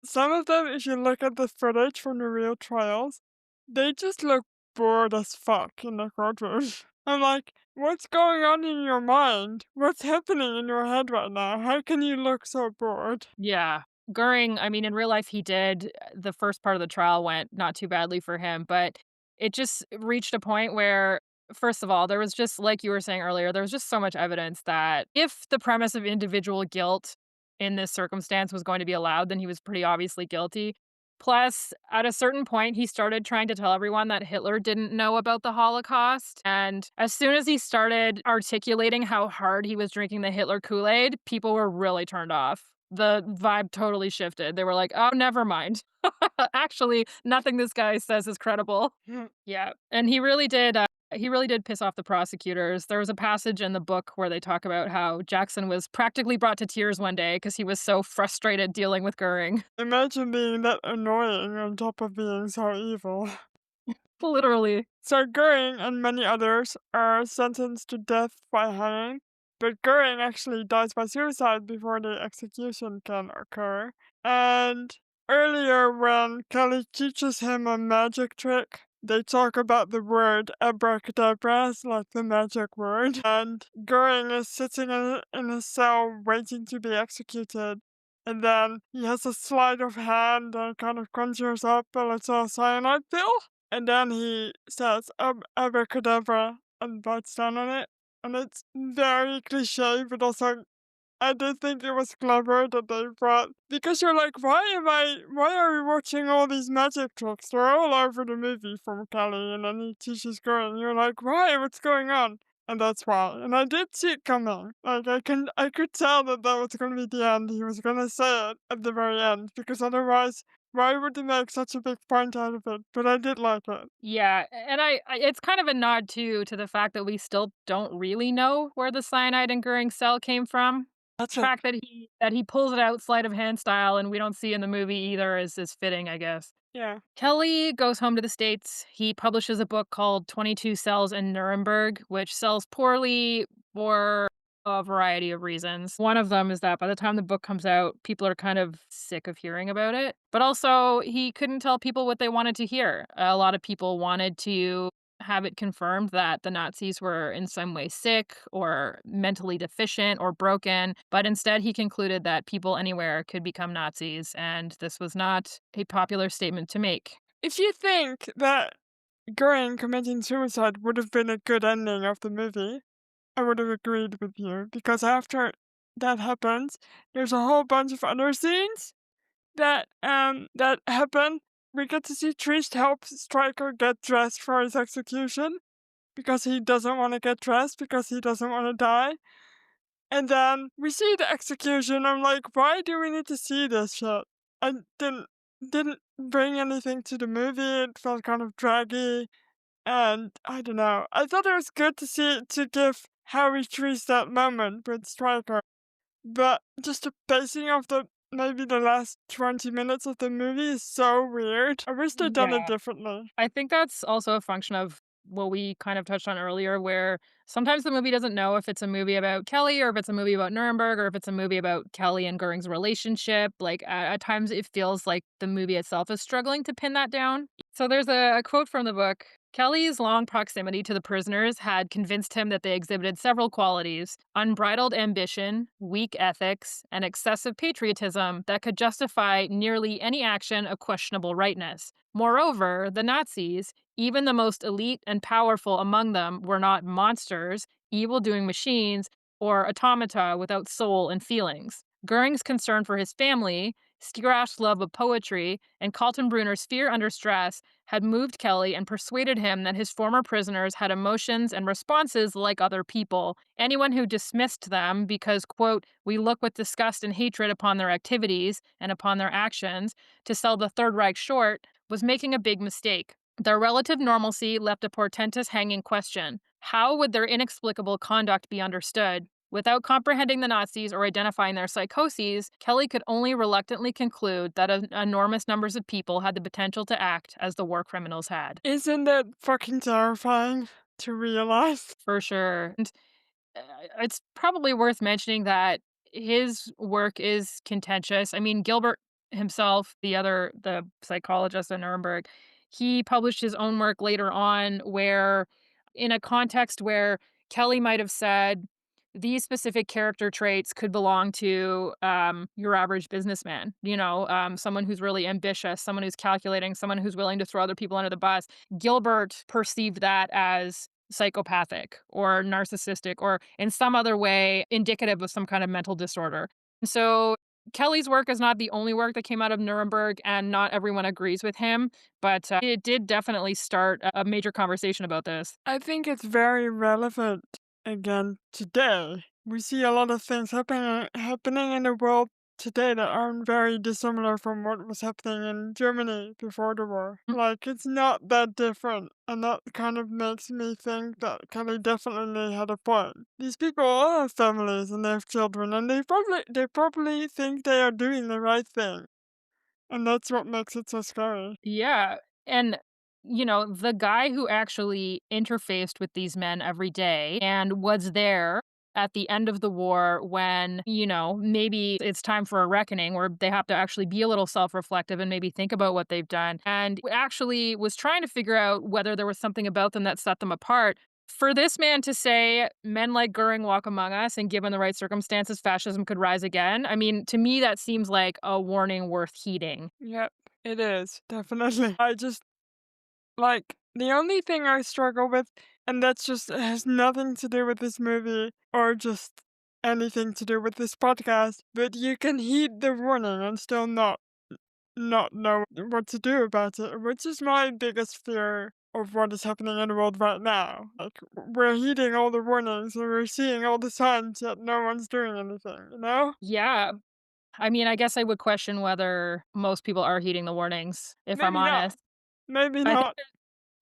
S2: some of them, if you look at the footage from the real trials, they just look bored as fuck in the courtroom. I'm like, what's going on in your mind? What's happening in your head right now? How can you look so bored?
S1: Yeah. Goering, I mean, in real life, he did. The first part of the trial went not too badly for him, but it just reached a point where, first of all, there was just, like you were saying earlier, there was just so much evidence that if the premise of individual guilt in this circumstance was going to be allowed, then he was pretty obviously guilty. Plus, at a certain point, he started trying to tell everyone that Hitler didn't know about the Holocaust. And as soon as he started articulating how hard he was drinking the Hitler Kool Aid, people were really turned off. The vibe totally shifted. They were like, oh, never mind. Actually, nothing this guy says is credible. Yeah. And he really did. He really did piss off the prosecutors. There was a passage in the book where they talk about how Jackson was practically brought to tears one day because he was so frustrated dealing with Goering.
S2: Imagine being that annoying on top of being so evil.
S1: Literally.
S2: So Goering and many others are sentenced to death by hanging, but Goering actually dies by suicide before the execution can occur. And earlier, when Kelly teaches him a magic trick, they talk about the word abracadabra as like the magic word. And Goering is sitting in a cell waiting to be executed. And then he has a sleight of hand and kind of conjures up a little cyanide pill. And then he says abracadabra and bites down on it. And it's very cliche, but also I did think it was clever that they brought, because you're like, why are we watching all these magic tricks? They're all over the movie from Kelly, and then he teaches going. You're like, why? What's going on? And that's why. And I did see it coming. Like I could tell that that was going to be the end. He was going to say it at the very end, because otherwise, why would they make such a big point out of it? But I did like it.
S1: Yeah, and I it's kind of a nod too to the fact that we still don't really know where the cyanide in Goring's cell came from.
S2: That's
S1: The
S2: it.
S1: fact that he pulls it out sleight of hand style and we don't see in the movie either is fitting, I guess.
S2: Yeah.
S1: Kelly goes home to the States. He publishes a book called 22 Cells in Nuremberg, which sells poorly for a variety of reasons. One of them is that by the time the book comes out, people are kind of sick of hearing about it. But also, he couldn't tell people what they wanted to hear. A lot of people wanted to have it confirmed that the Nazis were in some way sick or mentally deficient or broken, but instead he concluded that people anywhere could become Nazis, and this was not a popular statement to make.
S2: If you think that Goring committing suicide would have been a good ending of the movie, I would have agreed with you, because after that happens, there's a whole bunch of other scenes that happen. We get to see Trist help Stryker get dressed for his execution because he doesn't want to get dressed because he doesn't want to die. And then we see the execution. I'm like, why do we need to see this shit? I didn't bring anything to the movie. It felt kind of draggy. And I don't know. I thought it was good to see to give Harry Trees that moment with Stryker. But just the pacing of the maybe the last 20 minutes of the movie is so weird. I wish they'd done it
S1: Yeah.
S2: differently.
S1: I think that's also a function of what we kind of touched on earlier, where sometimes the movie doesn't know if it's a movie about Kelly or if it's a movie about Nuremberg or if it's a movie about Kelly and Goring's relationship. Like at times it feels like the movie itself is struggling to pin that down. So there's a quote from the book. Kelly's long proximity to the prisoners had convinced him that they exhibited several qualities: unbridled ambition, weak ethics, and excessive patriotism that could justify nearly any action of questionable rightness. Moreover, the Nazis, even the most elite and powerful among them, were not monsters, evil doing machines, or automata without soul and feelings. Goering's concern for his family, Stierach's love of poetry, and Kaltenbrunner's fear under stress had moved Kelly and persuaded him that his former prisoners had emotions and responses like other people. Anyone who dismissed them because, quote, we look with disgust and hatred upon their activities and upon their actions to sell the Third Reich short was making a big mistake. Their relative normalcy left a portentous hanging question. How would their inexplicable conduct be understood? Without comprehending the Nazis or identifying their psychoses, Kelly could only reluctantly conclude that enormous numbers of people had the potential to act as the war criminals had.
S2: Isn't that fucking terrifying to realize?
S1: For sure. And it's probably worth mentioning that his work is contentious. I mean, Gilbert himself, the psychologist in Nuremberg, he published his own work later on where, in a context where Kelly might have said, these specific character traits could belong to your average businessman, someone who's really ambitious, someone who's calculating, someone who's willing to throw other people under the bus. Gilbert perceived that as psychopathic or narcissistic or in some other way indicative of some kind of mental disorder. So Kelly's work is not the only work that came out of Nuremberg, and not everyone agrees with him, but it did definitely start a major conversation about this.
S2: I think it's very relevant again today. We see a lot of things happening in the world today that aren't very dissimilar from what was happening in Germany before the war. Like, it's not that different, and that kind of makes me think that Kelly definitely had a point. These people all have families and they have children, and they probably think they are doing the right thing, and that's what makes it so scary.
S1: Yeah, and, the guy who actually interfaced with these men every day and was there at the end of the war when, maybe it's time for a reckoning where they have to actually be a little self-reflective and maybe think about what they've done, and actually was trying to figure out whether there was something about them that set them apart. For this man to say, "Men like Goering walk among us, and given the right circumstances, fascism could rise again," I mean, to me, that seems like a warning worth heeding.
S2: Yep, it is, definitely. I just like, the only thing I struggle with, and that's just has nothing to do with this movie or just anything to do with this podcast, but you can heed the warning and still not know what to do about it, which is my biggest fear of what is happening in the world right now. Like, we're heeding all the warnings and we're seeing all the signs, yet no one's doing anything, you know?
S1: Yeah. I mean, I guess I would question whether most people are heeding the warnings, if I'm
S2: Maybe not.
S1: honest.
S2: Maybe
S1: I think
S2: not.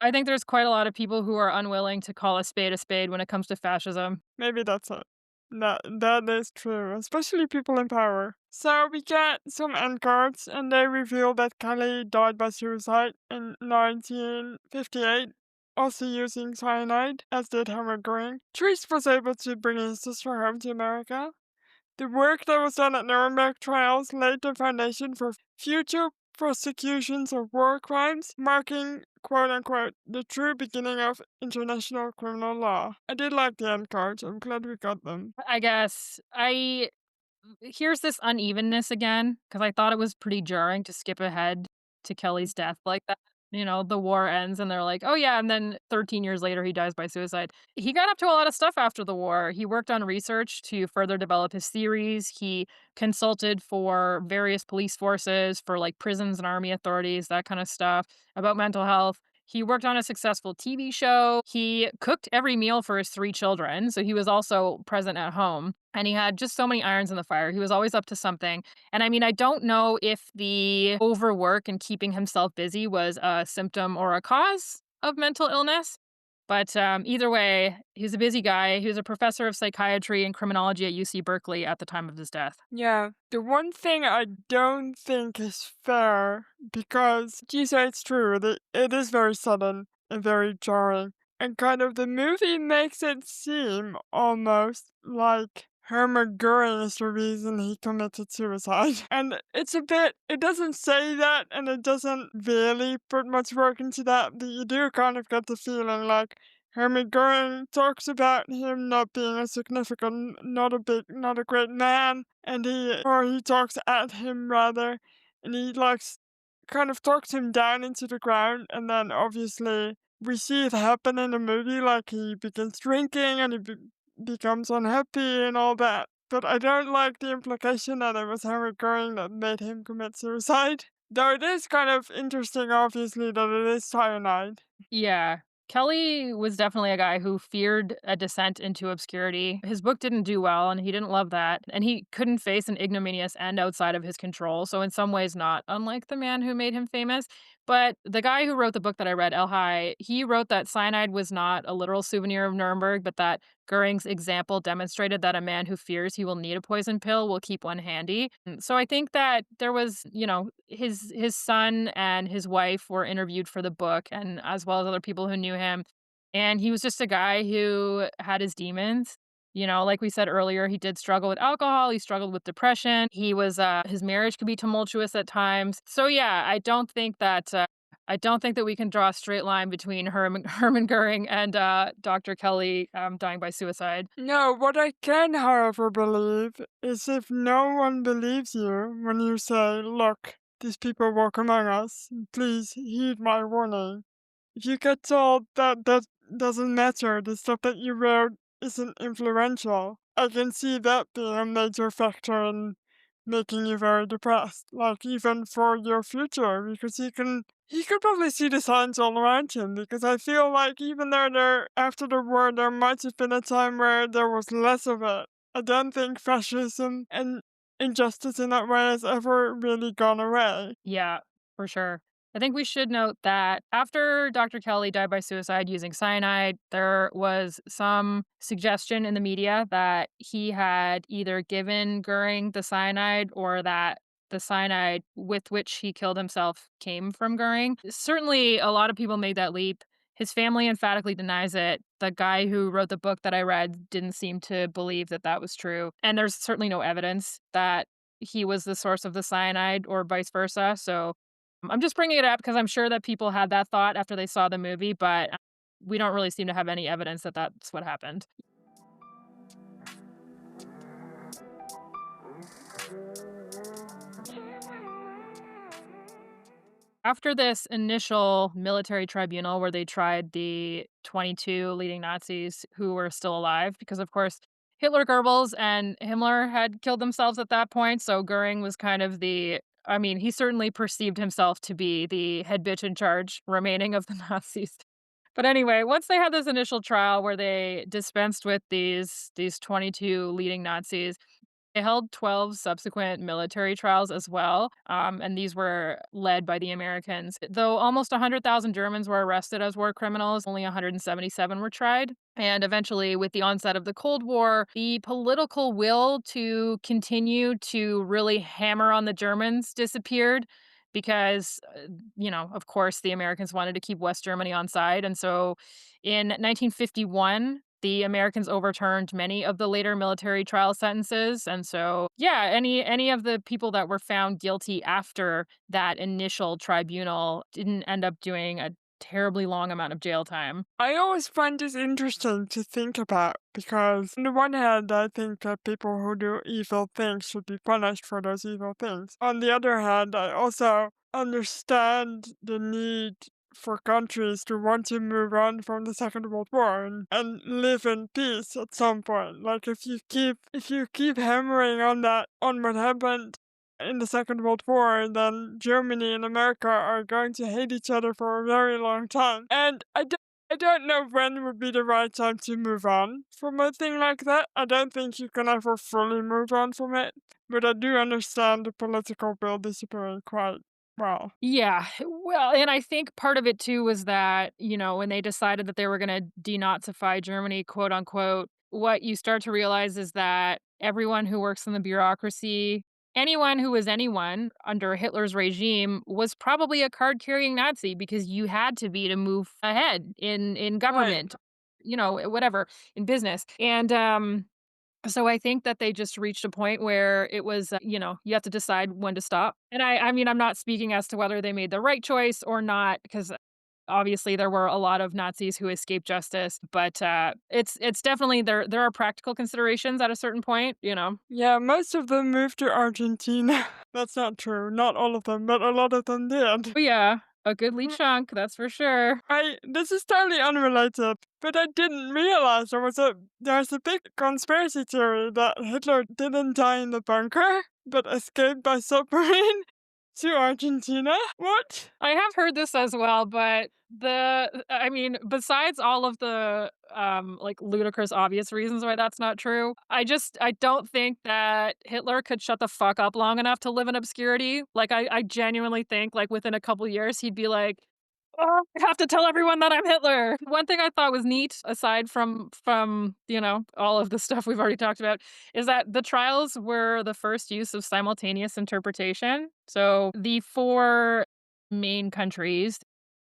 S1: I think there's quite a lot of people who are unwilling to call a spade when it comes to fascism.
S2: Maybe that's it. That is true, especially people in power. So we get some end cards, and they reveal that Kelly died by suicide in 1958, also using cyanide, as did Howard Goring. Treese was able to bring his sister home to America. The work that was done at Nuremberg Trials laid the foundation for future prosecutions of war crimes, marking quote unquote the true beginning of international criminal law. I did like the end cards. I'm glad we got them.
S1: I guess here's this unevenness again, because I thought it was pretty jarring to skip ahead to Kelly's death like that. The war ends and they're like, "Oh, yeah," and then 13 years later, he dies by suicide. He got up to a lot of stuff after the war. He worked on research to further develop his theories. He consulted for various police forces, for, like, prisons and army authorities, that kinda stuff, about mental health. He worked on a successful TV show. He cooked every meal for his 3 children, so he was also present at home, and he had just so many irons in the fire. He was always up to something, and I mean, I don't know if the overwork and keeping himself busy was a symptom or a cause of mental illness, but, either way, he's a busy guy. He was a professor of psychiatry and criminology at UC Berkeley at the time of his death.
S2: Yeah, the one thing I don't think is fair, because you say it's true, that it is very sudden and very jarring, and kind of the movie makes it seem almost like Hermann Goering is the reason he committed suicide. And it doesn't say that, and it doesn't really put much work into that, but you do kind of get the feeling like Herman Goering talks about him not being a significant, not a great man, and he talks at him rather, and he likes kind of talks him down into the ground, and then obviously we see it happen in the movie, like he begins drinking and becomes unhappy and all that. But I don't like the implication that it was Herman Goering that made him commit suicide. Though it is kind of interesting, obviously, that it is cyanide.
S1: Yeah. Kelly was definitely a guy who feared a descent into obscurity. His book didn't do well, and he didn't love that. And he couldn't face an ignominious end outside of his control. So, in some ways, not unlike the man who made him famous. But the guy who wrote the book that I read, El Hai, he wrote that cyanide was not a literal souvenir of Nuremberg, but that Goering's example demonstrated that a man who fears he will need a poison pill will keep one handy. So I think that there was, his son and his wife were interviewed for the book, and as well as other people who knew him. And he was just a guy who had his demons. Like we said earlier, he did struggle with alcohol, he struggled with depression. His marriage could be tumultuous at times. So yeah, I don't think that we can draw a straight line between Herman Goering and Dr. Kelly dying by suicide.
S2: No, what I can, however, believe is if no one believes you when you say, look, these people walk among us, please heed my warning. If you get told that that doesn't matter, the stuff that you wrote isn't influential, I can see that being a major factor in making you very depressed. Like, even for your future, because he could probably see the signs all around him, because I feel like even though after the war there might have been a time where there was less of it. I don't think fascism and injustice in that way has ever really gone away.
S1: Yeah, for sure. I think we should note that after Dr. Kelly died by suicide using cyanide, there was some suggestion in the media that he had either given Goering the cyanide or that the cyanide with which he killed himself came from Goering. Certainly, a lot of people made that leap. His family emphatically denies it. The guy who wrote the book that I read didn't seem to believe that that was true. And there's certainly no evidence that he was the source of the cyanide or vice versa. So I'm just bringing it up because I'm sure that people had that thought after they saw the movie, but we don't really seem to have any evidence that that's what happened. After this initial military tribunal where they tried the 22 leading Nazis who were still alive, because of course Hitler, Goebbels, and Himmler had killed themselves at that point. So Goering was kind of I mean, he certainly perceived himself to be the head bitch in charge remaining of the Nazis. But anyway, once they had this initial trial where they dispensed with these 22 leading Nazis, they held 12 subsequent military trials as well, and these were led by the Americans. Though almost 100,000 Germans were arrested as war criminals, only 177 were tried. And eventually, with the onset of the Cold War, the political will to continue to really hammer on the Germans disappeared because, of course, the Americans wanted to keep West Germany on side. And so in 1951, the Americans overturned many of the later military trial sentences, and so, yeah, any of the people that were found guilty after that initial tribunal didn't end up doing a terribly long amount of jail time.
S2: I always find this interesting to think about because, on the one hand, I think that people who do evil things should be punished for those evil things. On the other hand, I also understand the need for countries to want to move on from the Second World War and live in peace at some point. Like if you keep hammering on that on what happened in the Second World War, then Germany and America are going to hate each other for a very long time. And I don't know when would be the right time to move on from a thing like that. I don't think you can ever fully move on from it, but I do understand the political will disappearing quite well.
S1: Yeah, well, and I think part of it too was that, when they decided that they were gonna denazify Germany, quote unquote, what you start to realize is that everyone who works in the bureaucracy, anyone who was anyone under Hitler's regime was probably a card-carrying Nazi because you had to be to move ahead in
S2: Right.
S1: government, whatever, in business. And, so I think that they just reached a point where it was, you have to decide when to stop. And I mean, I'm not speaking as to whether they made the right choice or not, because obviously there were a lot of Nazis who escaped justice, but it's definitely there are practical considerations at a certain point.
S2: Yeah, most of them moved to Argentina. That's not true. Not all of them, but a lot of them did.
S1: But yeah, a goodly chunk, that's for sure.
S2: This is totally unrelated, but I didn't realize there's a big conspiracy theory that Hitler didn't die in the bunker, but escaped by submarine to Argentina. What?
S1: I have heard this as well, but I mean, besides all of the like ludicrous obvious reasons why that's not true, I don't think that Hitler could shut the fuck up long enough to live in obscurity. Like I genuinely think like within a couple years he'd be like, "Oh, I have to tell everyone that I'm Hitler." One thing I thought was neat, aside from all of the stuff we've already talked about, is that the trials were the first use of simultaneous interpretation. So the four main countries,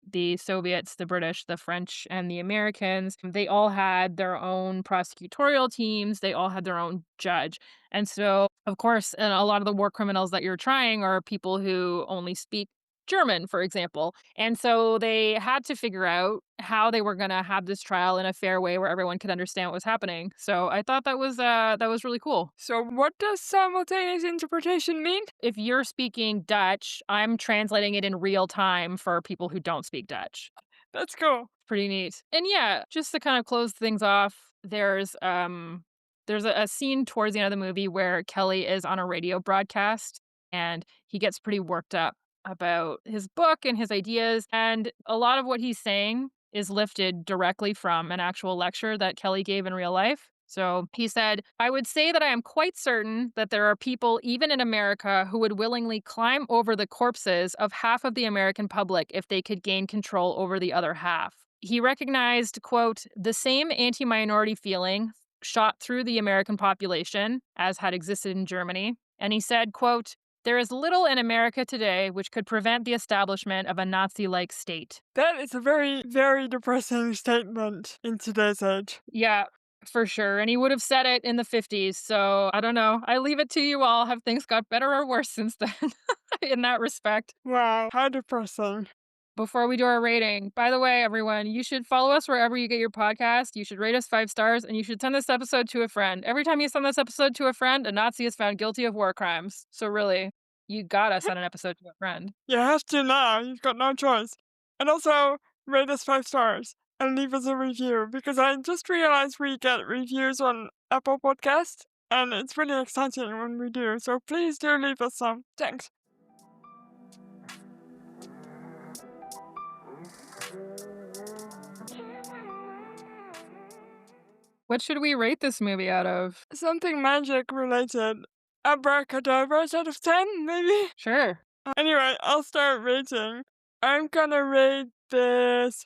S1: the Soviets, the British, the French, and the Americans, they all had their own prosecutorial teams. They all had their own judge. And so, of course, and a lot of the war criminals that you're trying are people who only speak German, for example. And so they had to figure out how they were going to have this trial in a fair way where everyone could understand what was happening. So I thought that was really cool.
S2: So, what does simultaneous interpretation mean?
S1: If you're speaking Dutch, I'm translating it in real time for people who don't speak Dutch.
S2: That's cool.
S1: Pretty neat. And yeah, just to kind of close things off, there's a scene towards the end of the movie where Kelly is on a radio broadcast and he gets pretty worked up about his book and his ideas, and a lot of what he's saying is lifted directly from an actual lecture that Kelly gave in real life. So he said, I would say that I am quite certain that there are people, even in America, who would willingly climb over the corpses of half of the American public if they could gain control over the other half. He recognized, quote, the same anti minority feeling shot through the American population as had existed in Germany. And he said, quote, there is little in America today which could prevent the establishment of a Nazi like state.
S2: That is a very, very depressing statement in today's age.
S1: Yeah, for sure. And he would have said it in the 50s. So I don't know. I leave it to you all. Have things got better or worse since then in that respect?
S2: Wow, how depressing.
S1: Before we do our rating, by the way, everyone, you should follow us wherever you get your podcast. You should rate us 5 stars and you should send this episode to a friend. Every time you send this episode to a friend, a Nazi is found guilty of war crimes. So really, you gotta send an episode to a friend.
S2: You have to now, you've got no choice. And also, rate us 5 stars and leave us a review, because I just realized we get reviews on Apple Podcast, and it's really exciting when we do, so please do leave us some. Thanks.
S1: What should we rate this movie out of?
S2: Something magic related. Abracadabras out of 10, maybe?
S1: Sure.
S2: Anyway, I'll start rating. I'm gonna rate this,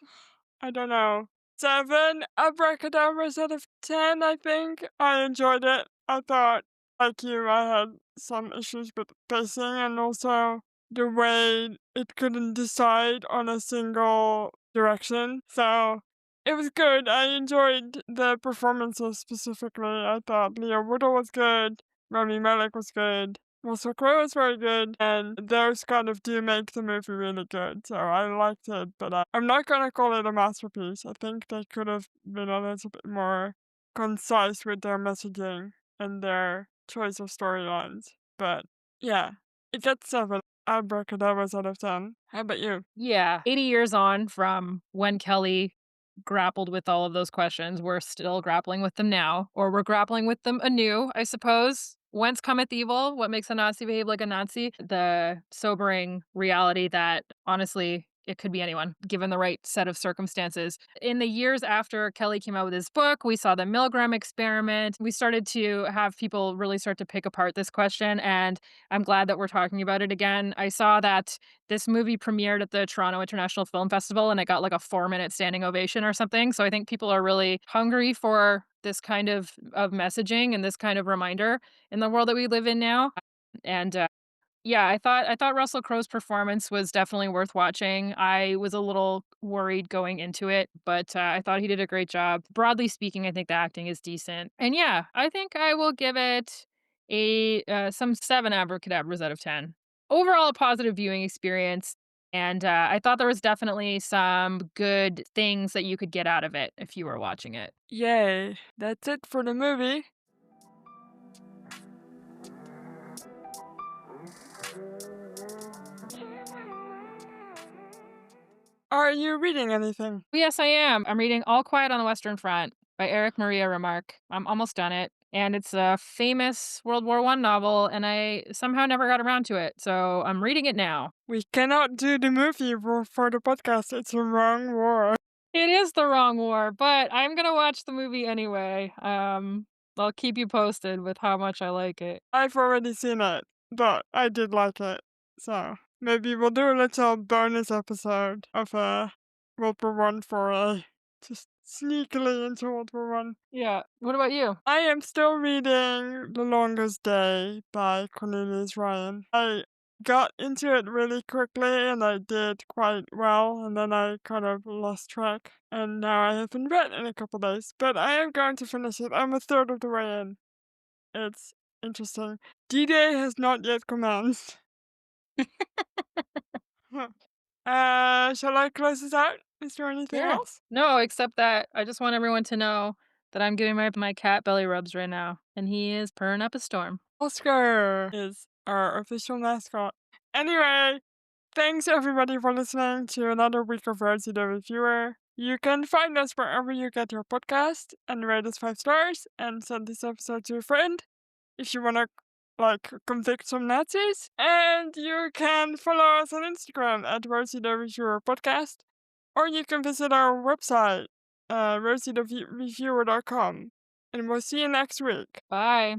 S2: I don't know, 7 abracadabras out of 10, I think. I enjoyed it. I thought, like you, I had some issues with pacing and also the way it couldn't decide on a single direction. So it was good. I enjoyed the performances specifically. I thought Leo Woodle was good, Rami Malek was good. Also, Crowe was very good, and those kind of do make the movie really good, so I liked it, but I'm not gonna call it a masterpiece. I think they could have been a little bit more concise with their messaging and their choice of storylines. But yeah, it gets 7 abracadabras out of 10. How about you?
S1: Yeah. 80 years on from when Kelly grappled with all of those questions, we're still grappling with them now, or we're grappling with them anew, I suppose. Whence cometh evil? What makes a Nazi behave like a Nazi? The sobering reality that, honestly, it could be anyone, given the right set of circumstances. In the years after Kelly came out with his book, we saw the Milgram experiment. We started to have people really start to pick apart this question, and I'm glad that we're talking about it again. I saw that this movie premiered at the Toronto International Film Festival and it got like a 4-minute standing ovation or something. So I think people are really hungry for this kind of messaging and this kind of reminder in the world that we live in now. And yeah, I thought Russell Crowe's performance was definitely worth watching. I was a little worried going into it, but I thought he did a great job. Broadly speaking, I think the acting is decent. And yeah, I think I will give it a some 7 abracadabras out of 10. Overall, a positive viewing experience. And I thought there was definitely some good things that you could get out of it if you were watching it.
S2: Yay, that's it for the movie. Are you reading anything?
S1: Yes, I am. I'm reading All Quiet on the Western Front by Eric Maria Remarque. I'm almost done it. And it's a famous World War I novel, and I somehow never got around to it. So I'm reading it now.
S2: We cannot do the movie for the podcast. It's a wrong war.
S1: It is the wrong war, but I'm going to watch the movie anyway. I'll keep you posted with how much I like it.
S2: I've already seen it, but I did like it. So maybe we'll do a little bonus episode of World War One foray. Just sneakily into World War One.
S1: Yeah. What about you?
S2: I am still reading The Longest Day by Cornelius Ryan. I got into it really quickly and I did quite well, and then I kind of lost track. And now I haven't read in a couple days, but I am going to finish it. I'm a third of the way in. It's interesting. D-Day has not yet commenced. Shall I close this out? Is there anything
S1: Yeah.
S2: else?
S1: No, except that I just want everyone to know that I'm giving my cat belly rubs right now, and he is purring up a storm.
S2: Oscar is our official mascot. Anyway, thanks everybody for listening to another week of Rosie the Reviewer. You can find us wherever you get your podcast and rate us 5 stars and send this episode to a friend if you want to convict some Nazis. And you can follow us on Instagram at Rosie the Reviewer Podcast, or you can visit our website, rosieTheReviewer.com. and we'll see you next week.
S1: Bye.